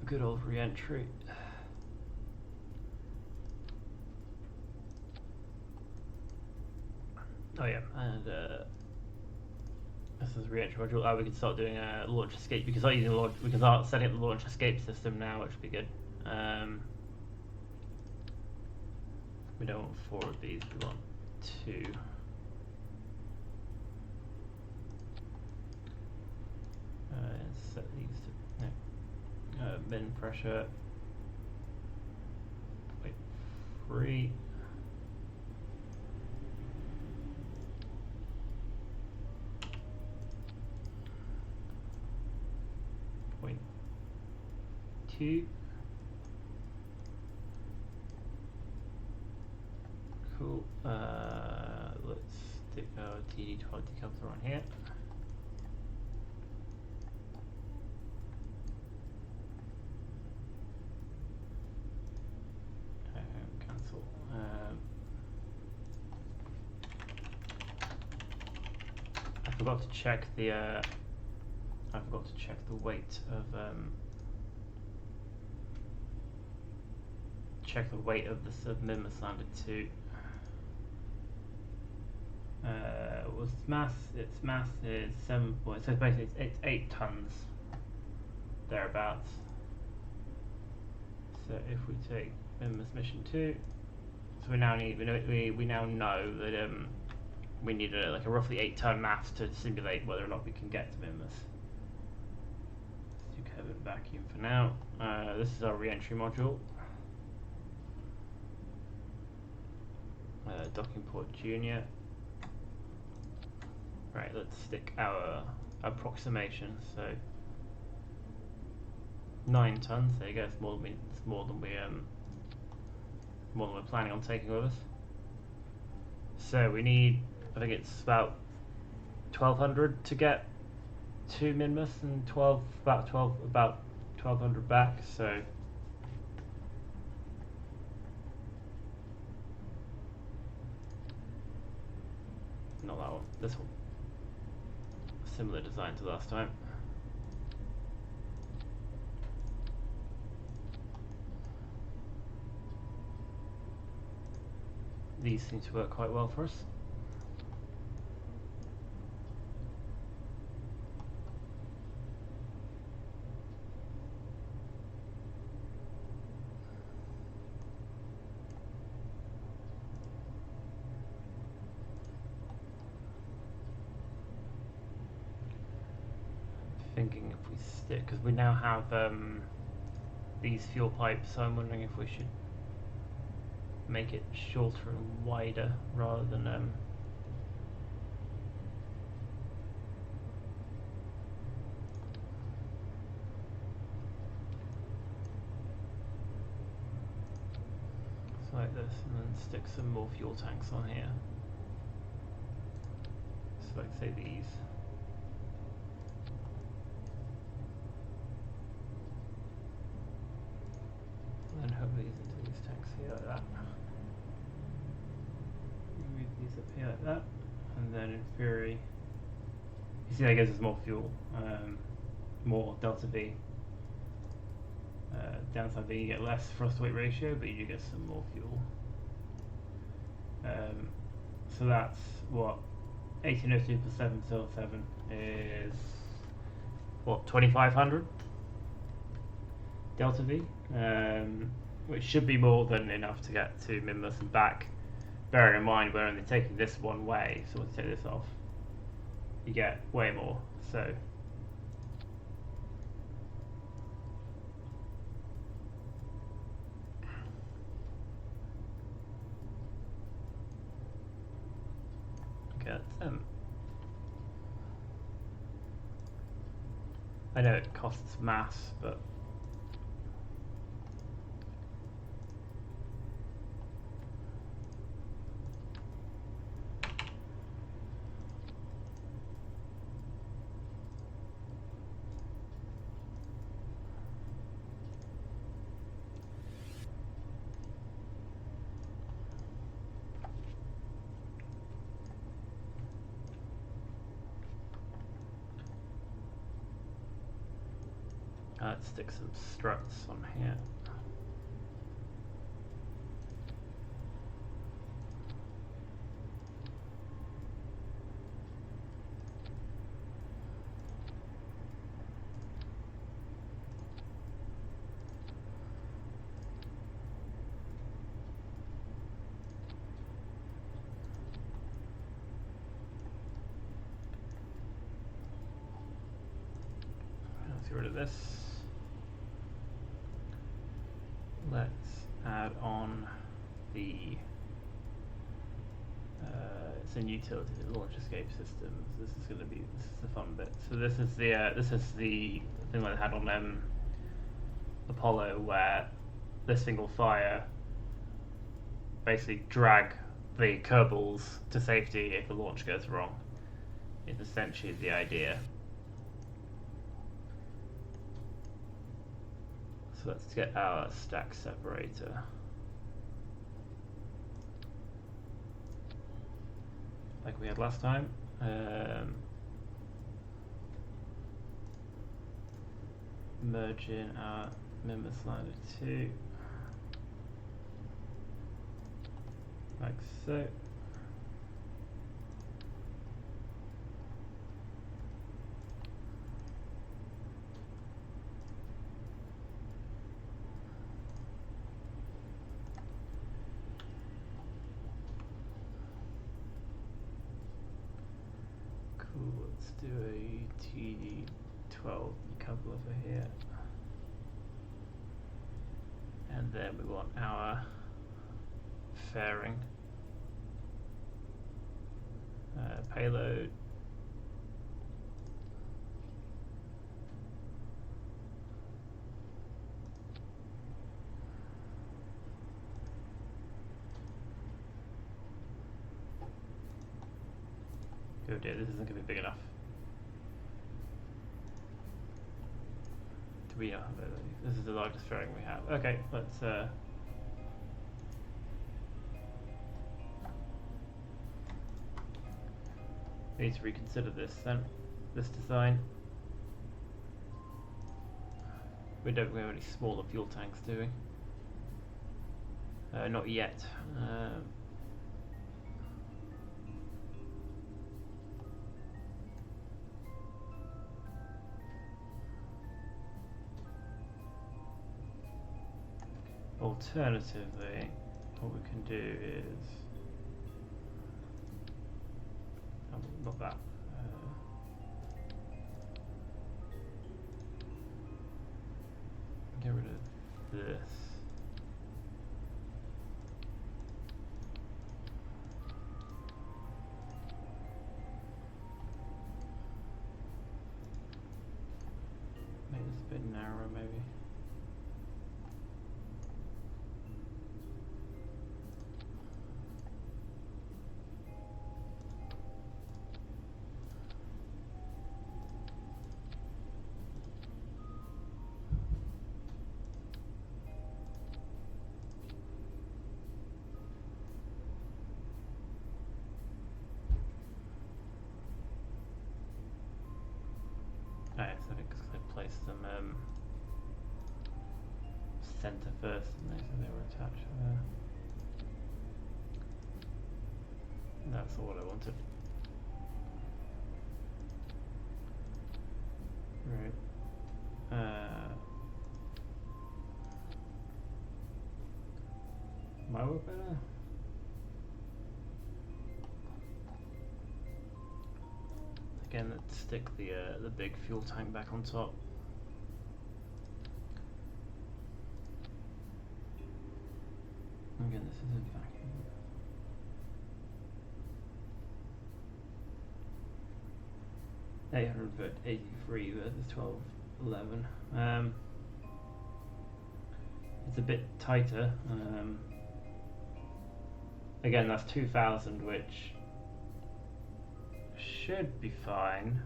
Good old re-entry. Oh yeah, and this is re-entry module. We can start doing a launch escape. We can start using we can start setting up the launch escape system now, which would be good. We don't want 4 of these. We want 2. Set these to min pressure. Wait, 3. Point 2. Cool. Let's stick our TD12 decoupler on here. Cancel. I forgot to check the. I forgot to check the weight of. Check the weight of the Minmus Lander 2. Was mass? Its mass is 7. So basically, it's 8 tons. Thereabouts. So if we take Minmus Mission 2, so we now know that we need like a roughly 8-ton mass to simulate whether or not we can get to Minmus. Let's do Kerbin vacuum for now. This is our re-entry module. Docking port junior. Right, let's stick our approximation. So 9 tons. There you go. It's more than we're planning on taking with us. So we need, I think it's about 1,200 to get to Minmus, and about 1,200 back. So not that one. This one. Similar design to last time. These seem to work quite well for us. Thinking if we stick, because we now have these fuel pipes, so I'm wondering if we should make it shorter and wider rather than so like this, and then stick some more fuel tanks on here. So like say these. And then hook these into these tanks here like that. Move these up here like that, and then in theory, you see that gives us more fuel, more delta V. Downside being you get less thrust to weight ratio, but you do get some more fuel. So that's what 1802 plus 7 is what 2,500 delta V, which should be more than enough to get to Minmus and back. Bearing in mind we're only taking this one way, so once you take this off, you get way more. So okay, that's I know it costs mass, but let's stick some struts on here. Let's get rid of this. Let's add on the it's in utility launch escape systems. This is the fun bit. So this is the thing that I had on Apollo, where this thing will fire, basically drag the Kerbals to safety if the launch goes wrong. Is essentially the idea. So let's get our stack separator. Like we had last time. Merge in our member slider 2. Like so. do a TD12 couple over here. And then we want our fairing. Payload. Oh dear, this isn't going to be big enough. Do we not have it? This is the largest fairing we have. Okay, let's we need to reconsider this then. This design. We don't have any smaller fuel tanks, do we? Not yet. Alternatively, what we can do is not that. Get rid of this. Make this a bit narrower, maybe. Nice, I think I placed them center first, and they were attached there. That's all I wanted. Right. My work better? Again, let's stick the big fuel tank back on top. Again, this is a vacuum. $883 versus $1211. It's a bit tighter. Again, that's 2,000, which should be fine,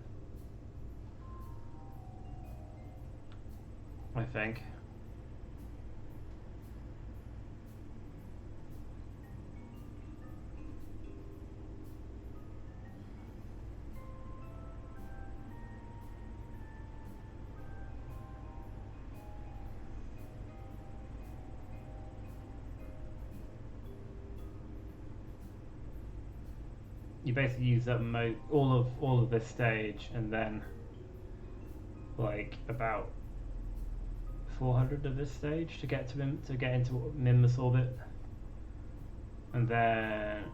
I think. You basically use up all of this stage, and then like about 400 of this stage to get into Minmus orbit, and then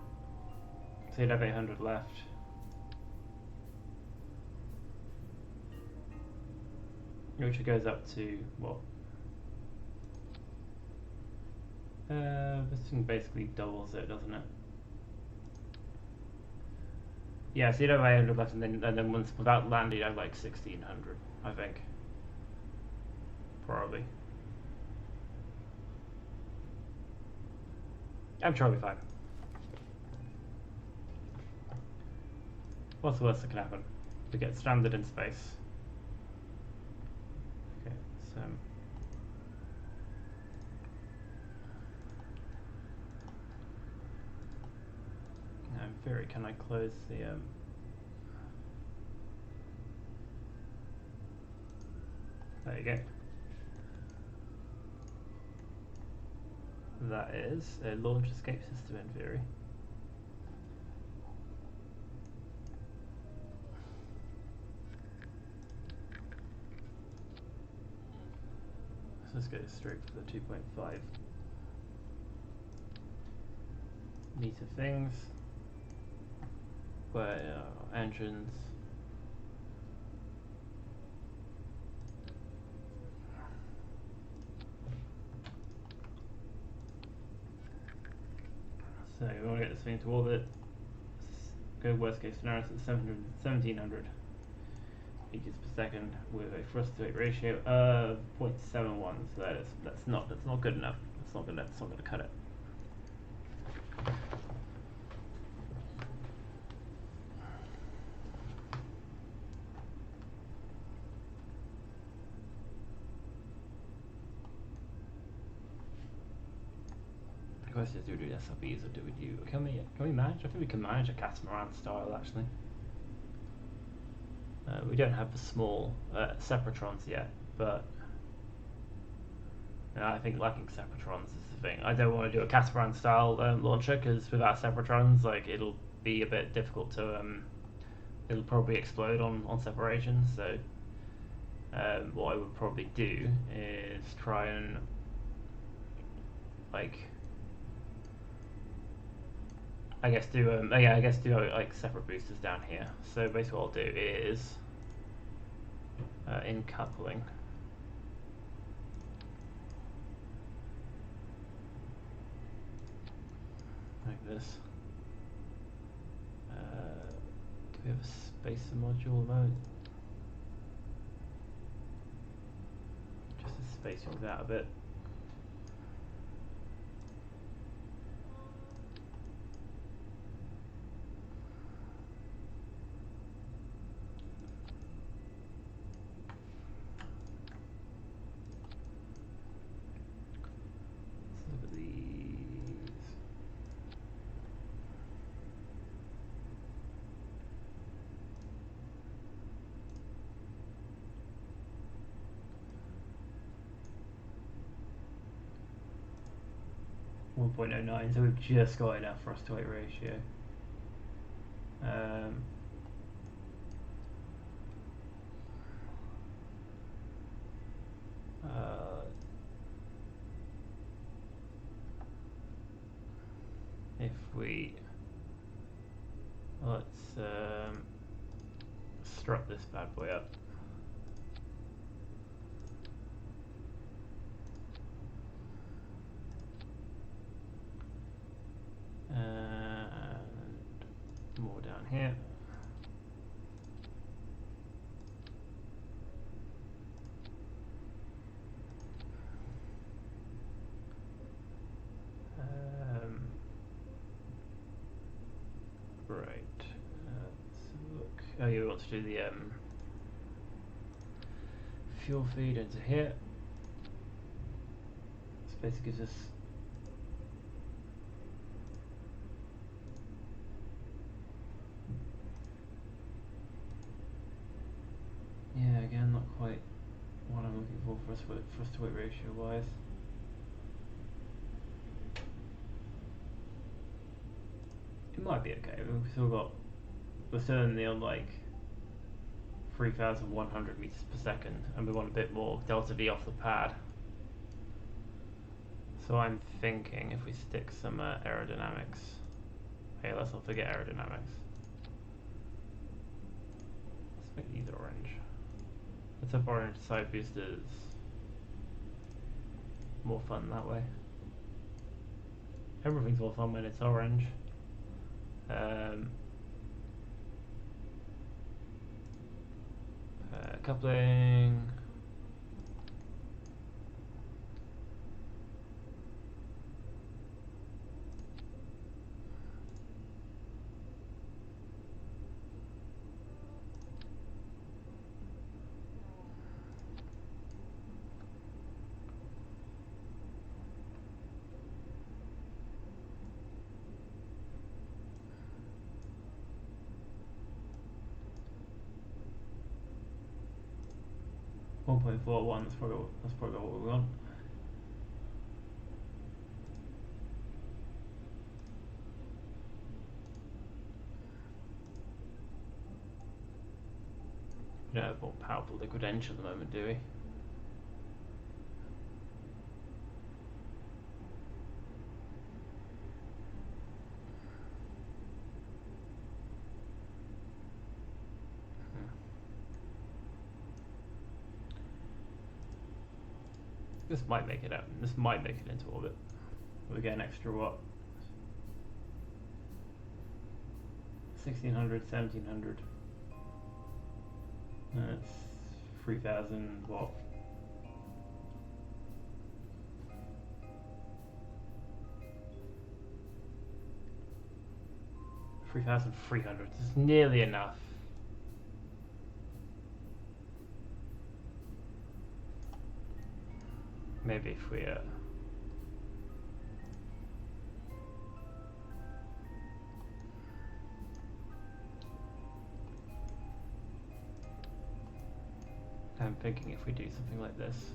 so you'd have 800 left. Which goes up to what? This thing basically doubles it, doesn't it? Yeah, so you'd have 800 left, and then once without land, you'd have like 1,600, I think. Probably. I'm sure I'll be fine. What's the worst that can happen? We get stranded in space. Okay, so now in theory, can I close the there you go. That is a launch escape system in theory. So let's go straight for the 2.5 meter things. Where engines, So we want to get this thing into orbit. Go worst case scenario at 1700 meters per second with a thrust to weight ratio of 0.71. So that's not good enough. That's not going to cut it. The question is, do we do SLBs or do we do? Can we manage? I think we can manage a catamaran style actually. We don't have the small separatrons yet, but I think lacking separatrons is the thing. I don't want to do a catamaran style launcher because without separatrons, like it'll be a bit difficult to. It'll probably explode on separation. So what I would probably do is try and like. I guess do like separate boosters down here. So basically what I'll do is in coupling like this. Do we have a spacer module at the moment? Just to space things out a bit. .09, so we've just got enough thrust to weight ratio. If we let's strut this bad boy up. And more down here. Right. Let's look. Oh, you want to do the fuel feed into here. This basically gives us. Yeah, again, not quite what I'm looking for thrust to weight ratio wise. It might be okay. We're certainly on like 3,100 meters per second, and we want a bit more delta V off the pad. So I'm thinking if we stick some aerodynamics. Hey, let's not forget aerodynamics. Let's make these orange. Let's have orange side boosters. More fun that way. Everything's more fun when it's orange. Coupling. .41, that's probably what we want. We don't have more powerful liquid engine at the moment, do we? This might make it out. This might make it into orbit. We get an extra what? 1600, 1700. That's 3000 what? 3,300. It's nearly enough. Maybe if we I'm thinking if we do something like this.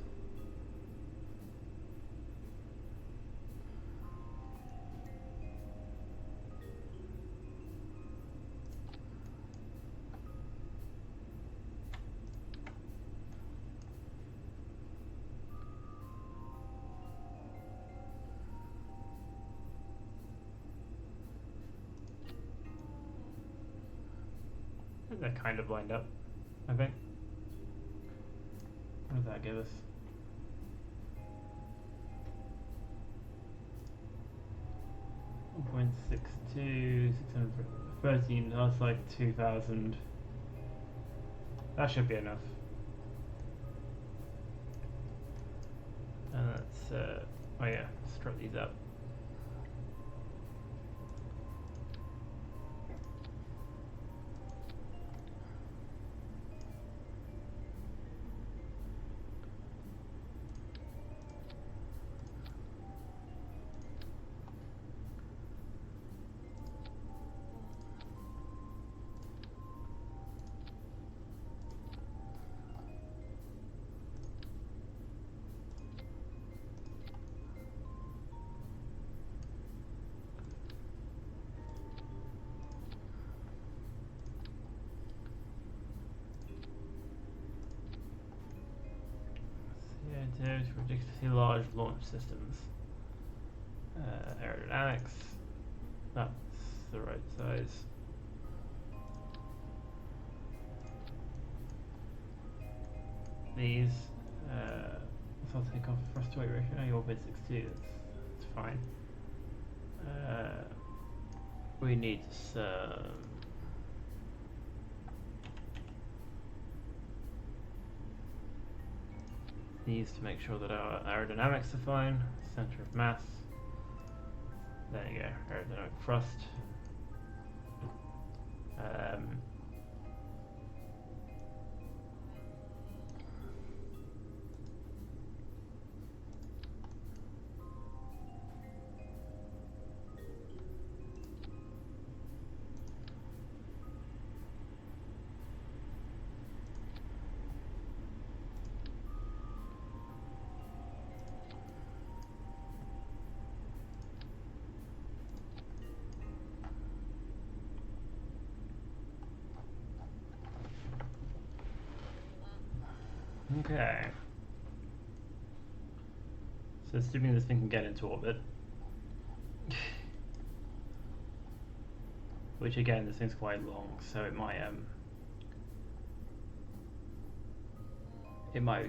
They're kind of lined up, I think. What does that give us? .62, 613, that's like 2,000. That should be enough. And let's, oh yeah, strut these up. Ridiculously large launch systems. Aerodynamics. That's the right size. These. I'll take off thrust to weight ratio. Oh, you're bid 62. That's fine. We need some. These to make sure that our aerodynamics are fine. Center of mass. There you go, aerodynamic thrust. Okay. So assuming this thing can get into orbit. Which again, this thing's quite long, so it might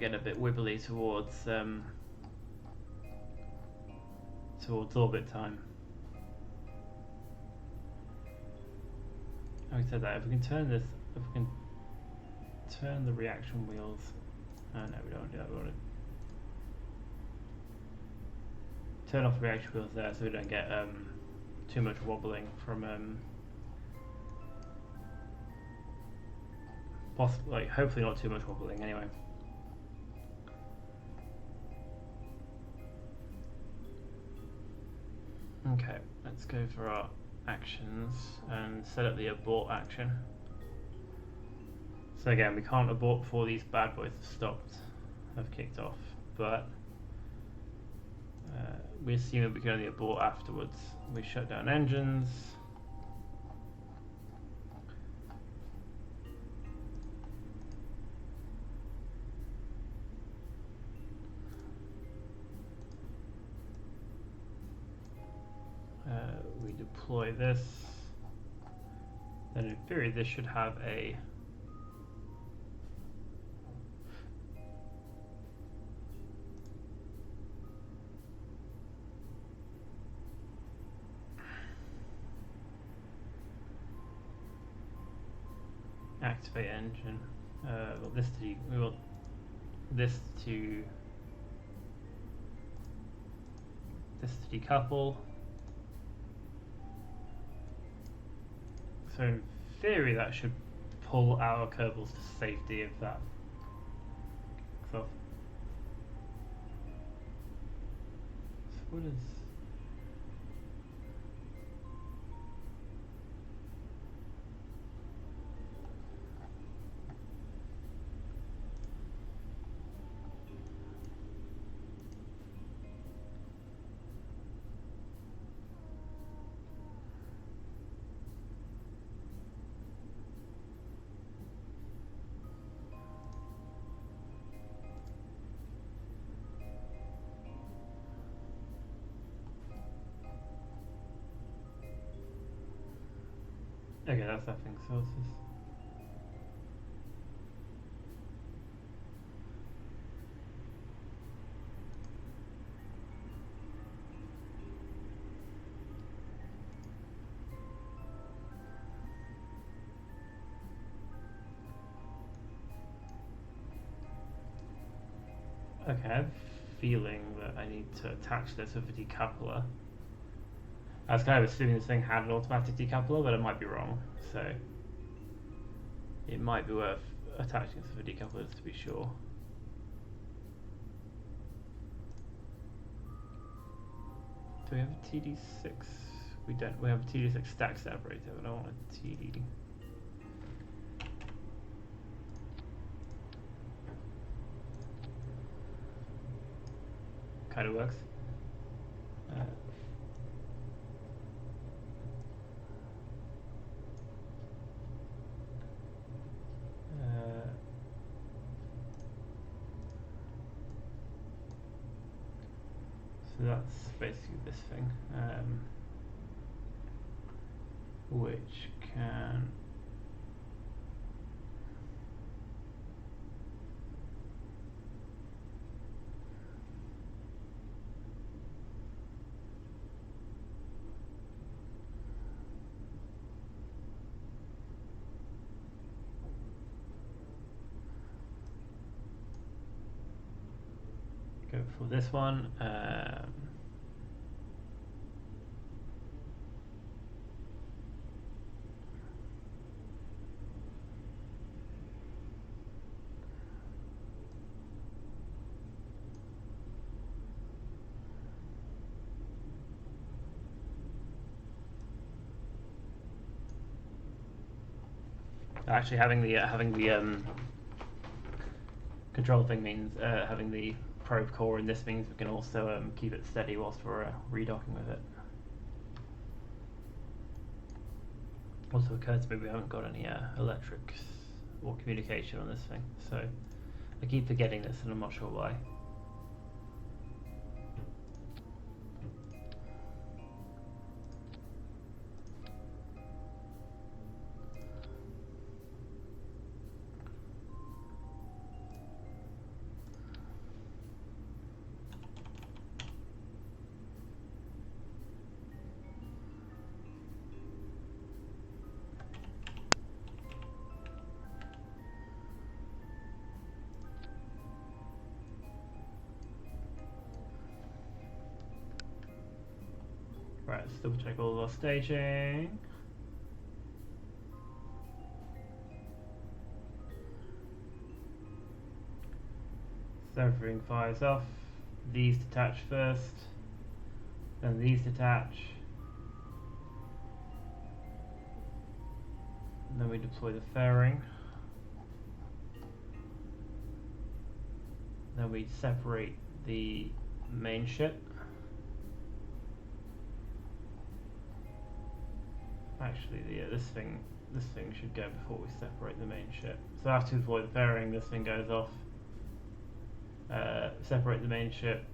get a bit wibbly towards orbit time. Having said that, if we can turn this, if we can turn the reaction wheels. Oh no, we don't want to do that. We want to turn off the reaction wheels there so we don't get too much wobbling from possibly, hopefully not too much wobbling anyway. Okay, let's go for our actions and set up the abort action. So again, we can't abort before these bad boys have kicked off, but we assume that we can only abort afterwards. We shut down engines. We deploy this. Then in theory, this should have a Activate engine. We want this to decouple. So in theory that should pull our Kerbals to safety if that kicks off. So what is... Okay, that's that thing sources. Okay, I have a feeling that I need to attach this with a decoupler. I was kind of assuming this thing had an automatic decoupler, but I might be wrong, so it might be worth attaching this with a decoupler to be sure. Do we have a TD6? We don't. We have a TD6 stack separator, but I don't want a TD. Kind of works. So that's basically this thing, which can go for this one. Actually, having the control thing means having the probe core, and this means we can also keep it steady whilst we're redocking with it. Also occurs to me we haven't got any electrics or communication on this thing, so I keep forgetting this and I'm not sure why. Right, let's double check all of our staging. So everything fires off. These detach first, then these detach. And then we deploy the fairing. Then we separate the main ship. Actually, this thing should go before we separate the main ship. So after we deploy the fairing, this thing goes off. Separate the main ship.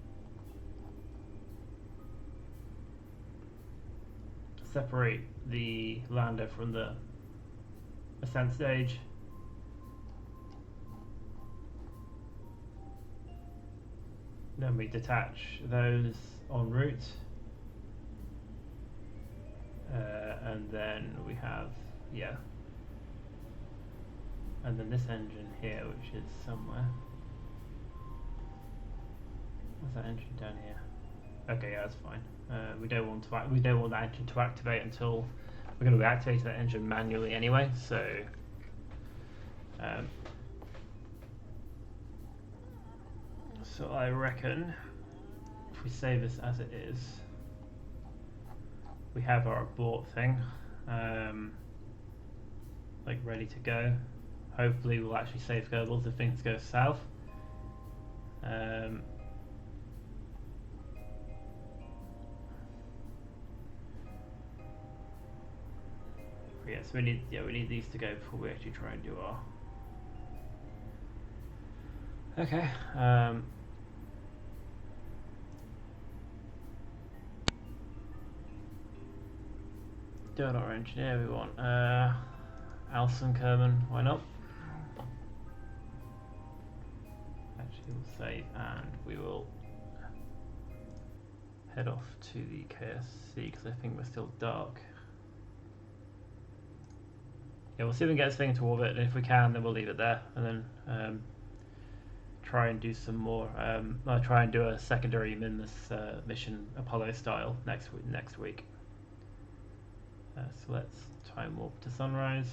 Separate the lander from the ascent stage. Then we detach those en route. And then we have, and then this engine here, which is somewhere. What's that engine down here? Okay, yeah, that's fine. We don't want that engine to activate until we're going to reactivate that engine manually anyway. So so I reckon if we save this as it is, we have our abort thing like ready to go. Hopefully we'll actually save Kerbals if things go south. Yeah, so we need these to go before we actually try and do our. Okay. Doing our engineer we want. Alson, Kerbin, why not? Actually, we'll save and we will head off to the KSC because I think we're still dark. Yeah, we'll see if we can get this thing into orbit, and if we can, then we'll leave it there, and then try and do some more. I'll try and do a secondary Minmus mission, Apollo style, next week. So let's time warp to sunrise.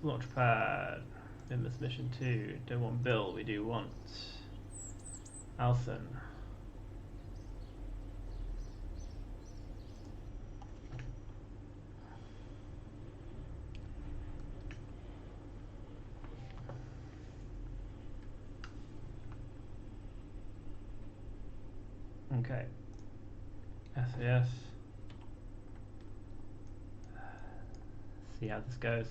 Launchpad, Minmus mission 2. Don't want Bill, we do want Alson. Okay. SAS. See how this goes.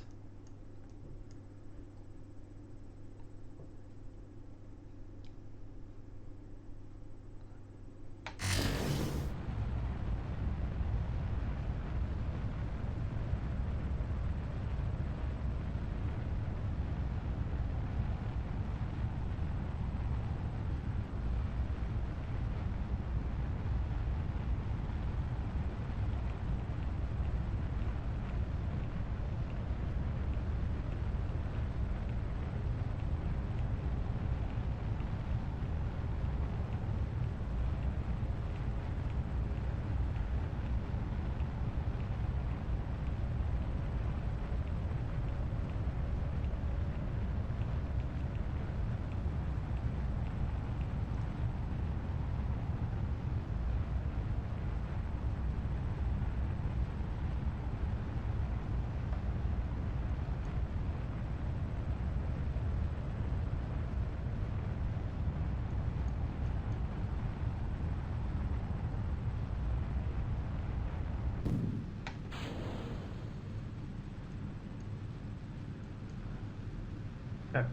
Okay.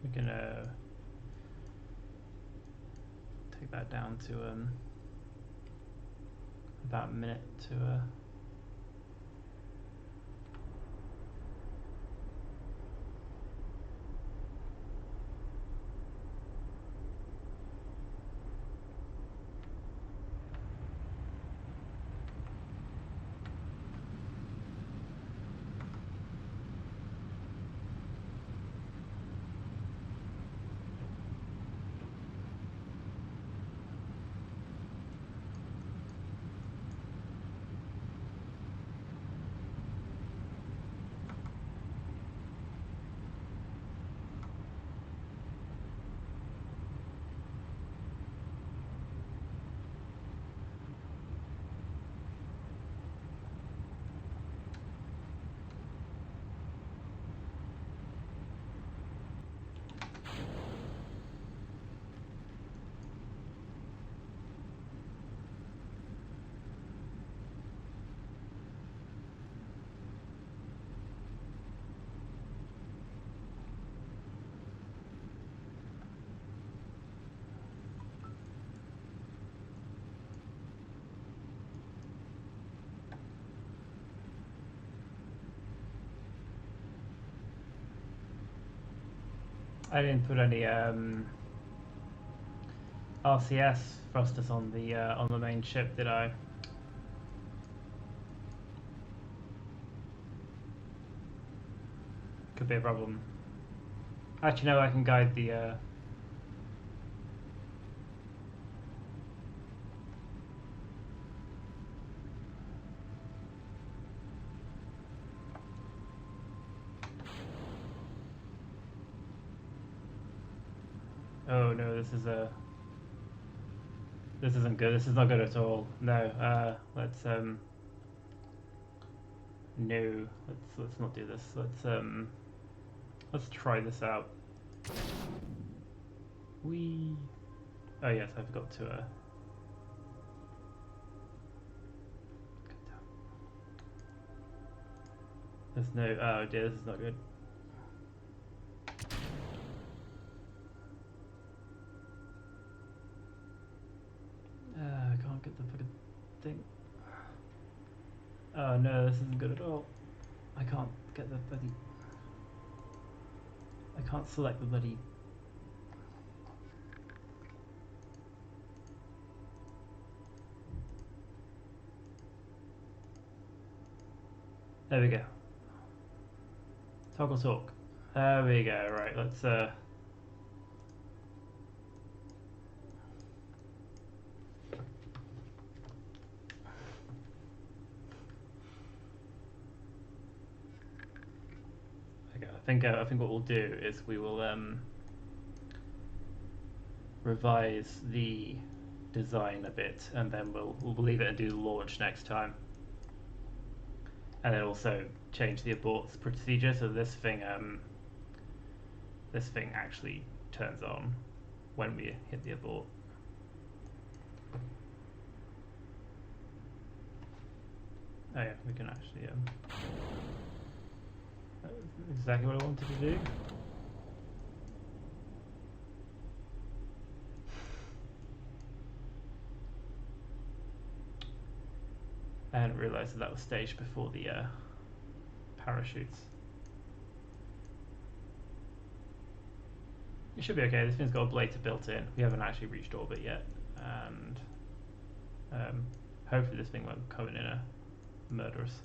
We're gonna take that down to about a minute to I didn't put any RCS thrusters on the main ship, did I? Could be a problem. Actually, no, I can guide the. Oh no, this isn't good. This is not good at all. No, let's no, let's not do this. Let's try this out. Whee! Oh yes, I forgot to there's no. Oh dear, this is not good. I can't get the fucking thing. Oh no, this isn't good at all. I can't get the bloody. I can't select the bloody. There we go. Toggle talk. There we go. Right, let's I think what we'll do is we will revise the design a bit, and then we'll leave it and do the launch next time, and then also change the abort procedure so this thing actually turns on when we hit the abort. Oh yeah, we can actually that's exactly what I wanted to do. I hadn't realised that was staged before the parachutes. It should be okay. This thing's got a blader built in. We haven't actually reached orbit yet, and hopefully this thing won't come in a murderous.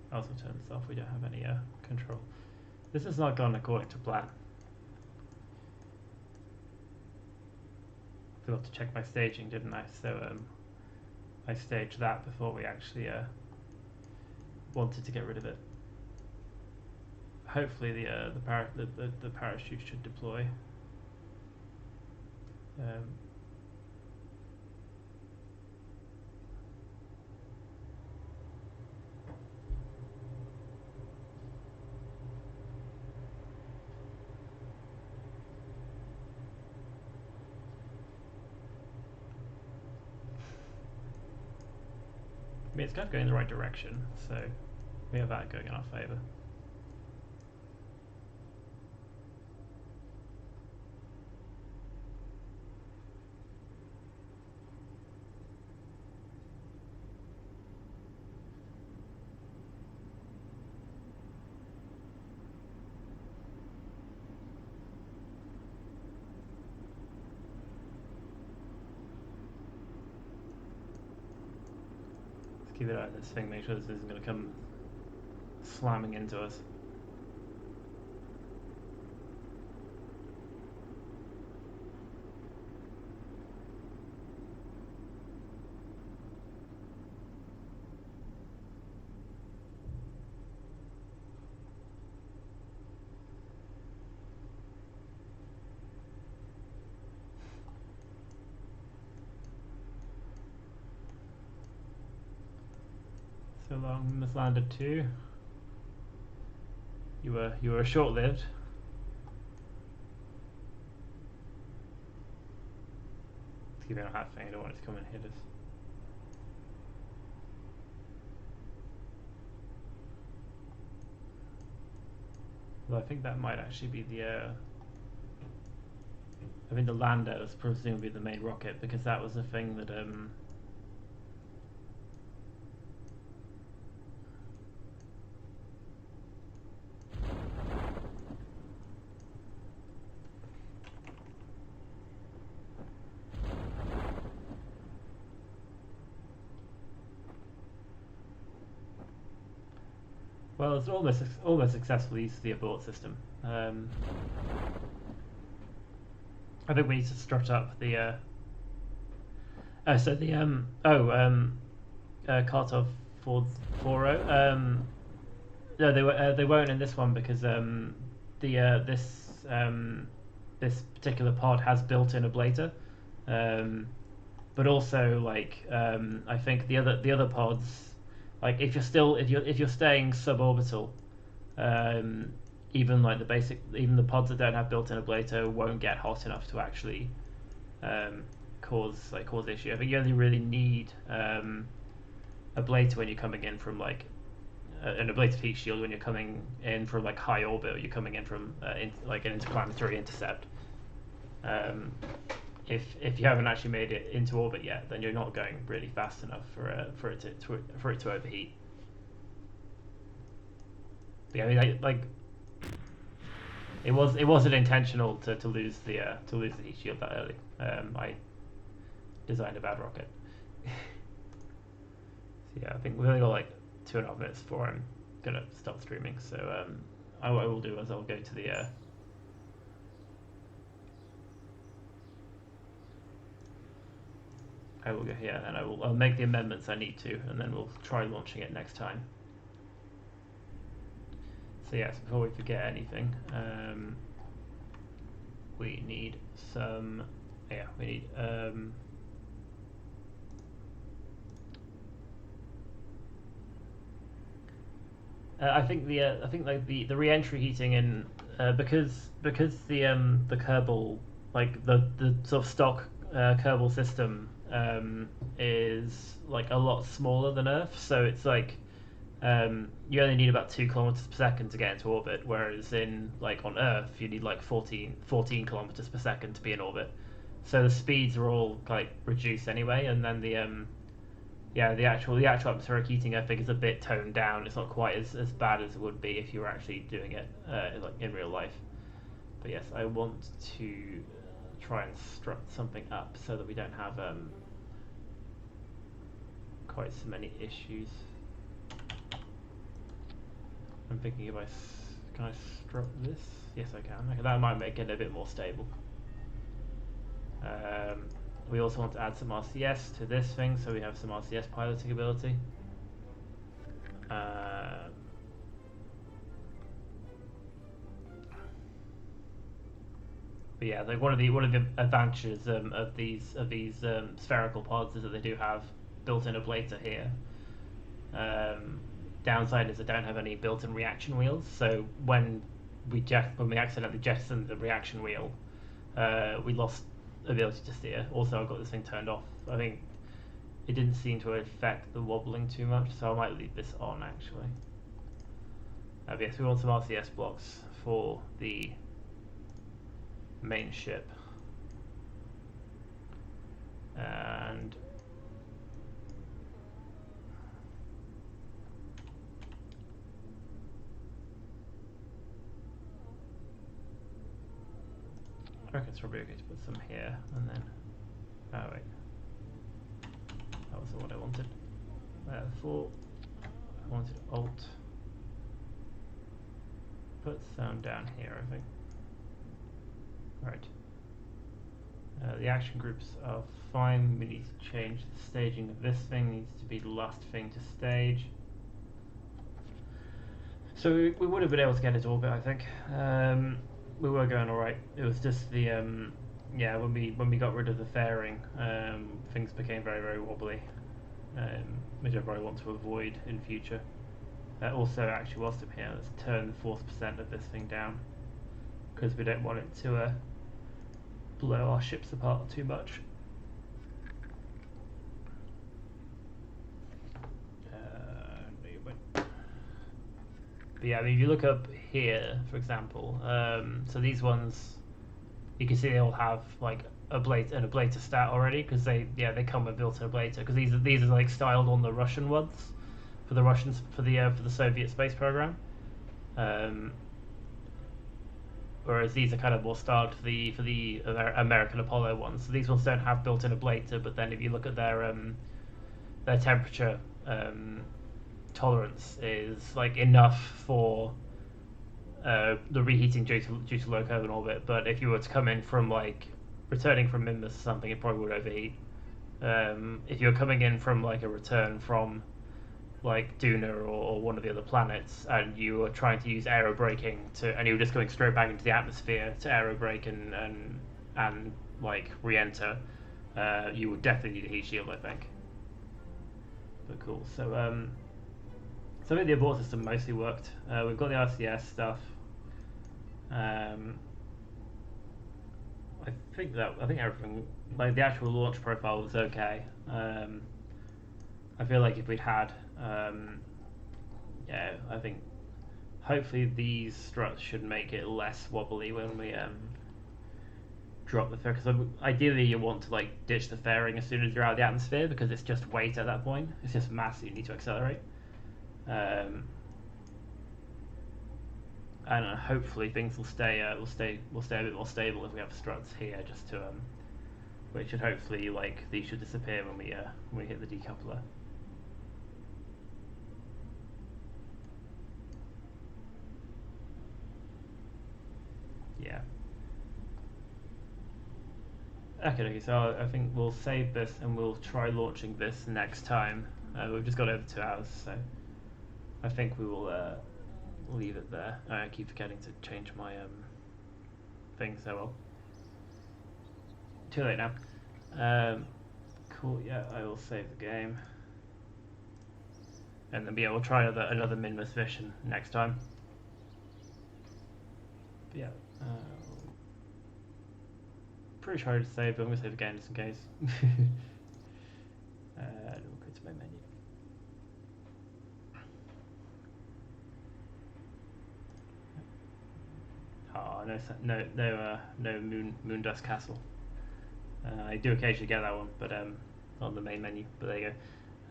I'll also turn this off. We don't have any control. This has not gone according to plan. I forgot to check my staging, didn't I? So I staged that before we actually wanted to get rid of it. Hopefully the parachute should deploy. I mean, it's kind of going in the right direction, so we have that going in our favour. Keep an eye on this thing, make sure this isn't going to come slamming into us. So long, Miss Lander 2. You were short-lived. Let's keep it on that thing. I don't want it to come and hit us. Well, I think that might actually be the. I think the lander was presumably the main rocket because that was the thing that Well, it's almost successful use of the abort system. I think we need to strut up the. So the Kartov 4.0. No, they won't in this one because this particular pod has built-in ablator, but also I think the other pods, like if you're staying suborbital, even the pods that don't have built-in ablator won't get hot enough to actually cause issue. I think you only really need ablator when you're coming in from an ablative heat shield when you're coming in from high orbit, or you're coming in from an interplanetary intercept. If you haven't actually made it into orbit yet, then you're not going really fast enough for it to overheat. But yeah, I mean, it wasn't intentional to lose the heat shield that early. I designed a bad rocket. So yeah, I think we've only got 2.5 minutes before I'm gonna start streaming. So what I will do is I'll go to the I will go here and I'll make the amendments I need to, and then we'll try launching it next time. So yes, before we forget anything, we need some. Yeah, we need. I think the re-entry heating in because the Kerbal, the sort of stock Kerbal system is a lot smaller than Earth, so it's you only need about 2 kilometers per second to get into orbit, whereas on Earth you need 14 kilometers per second to be in orbit. So the speeds are all reduced anyway, and then the actual atmospheric heating I think is a bit toned down. It's not quite as bad as it would be if you were actually doing it in real life. But yes, I want to try and strut something up so that we don't have quite so many issues. I'm thinking if can I strut this? Yes, I can. Okay, that might make it a bit more stable. We also want to add some RCS to this thing, so we have some RCS piloting ability. But yeah, one of the advantages of these spherical pods is that they do have built-in ablator here. Downside is they don't have any built-in reaction wheels, so when we accidentally jettisoned the reaction wheel, we lost ability to steer. Also, I've got this thing turned off. I think it didn't seem to affect the wobbling too much, so I might leave this on actually. But yes, we want some RCS blocks for the main ship, and I reckon it's probably okay to put some here, and then oh wait, that wasn't what I wanted. Therefore, I wanted Alt. Put sound down here, I think. Right. The action groups are fine. We need to change the staging of this thing. Needs to be the last thing to stage. So we would have been able to get it to orbit, I think. We were going all right. It was just the when we got rid of the fairing, things became very, very wobbly, which I probably want to avoid in future. Also, actually, whilst I'm here, let's turn the 4th% of this thing down, because we don't want it to blow our ships apart too much. But yeah, I mean, if you look up here, for example, so these ones, you can see they all have an ablator stat already, because they come with built-in ablator, because these are styled on the Russian ones for the Soviet space program, whereas these are kind of more styled for the American Apollo ones. So these ones don't have built-in ablator, but then if you look at their temperature tolerance is like enough for the reheating due to low Kerbin orbit. But if you were to come in from like returning from Minmus or something, it probably would overheat. If you're coming in from like a return from like Duna or one of the other planets, and you were trying to use aero braking and you were just going straight back into the atmosphere to aero brake and like re-enter, you would definitely need a heat shield, I think. But cool. So I think the abort system mostly worked. We've got the RCS stuff. I think everything, like the actual launch profile, was okay. I feel like if we'd had, I think hopefully these struts should make it less wobbly when we drop the fairing. Because ideally you want to like ditch the fairing as soon as you're out of the atmosphere, because it's just weight at that point. It's just mass that you need to accelerate. And hopefully things will stay a bit more stable if we have struts here, just to which should hopefully, like, these should disappear when we hit the decoupler. Yeah. Okay, so I think we'll save this and we'll try launching this next time. We've just got over 2 hours, so I think we will leave it there. I keep forgetting to change my thing, so well. Too late now. Cool, yeah, I will save the game. And then we'll try another Minmus mission next time. But yeah, pretty sure I just saved, but I'm going to save again just in case. We'll go to my menu. Oh, no moon dust castle. I do occasionally get that one, but on the main menu. But there you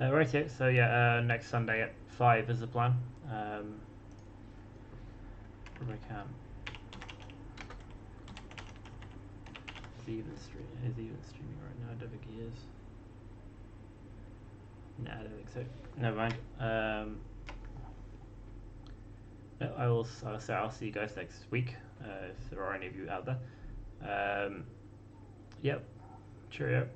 go. Right here. So yeah, next Sunday at 5 is the plan. If I can. Is he even streaming right now? I don't think he is. No, I don't think so. Never mind. No, I'll see you guys next week, if there are any of you out there. Yep. Cheerio.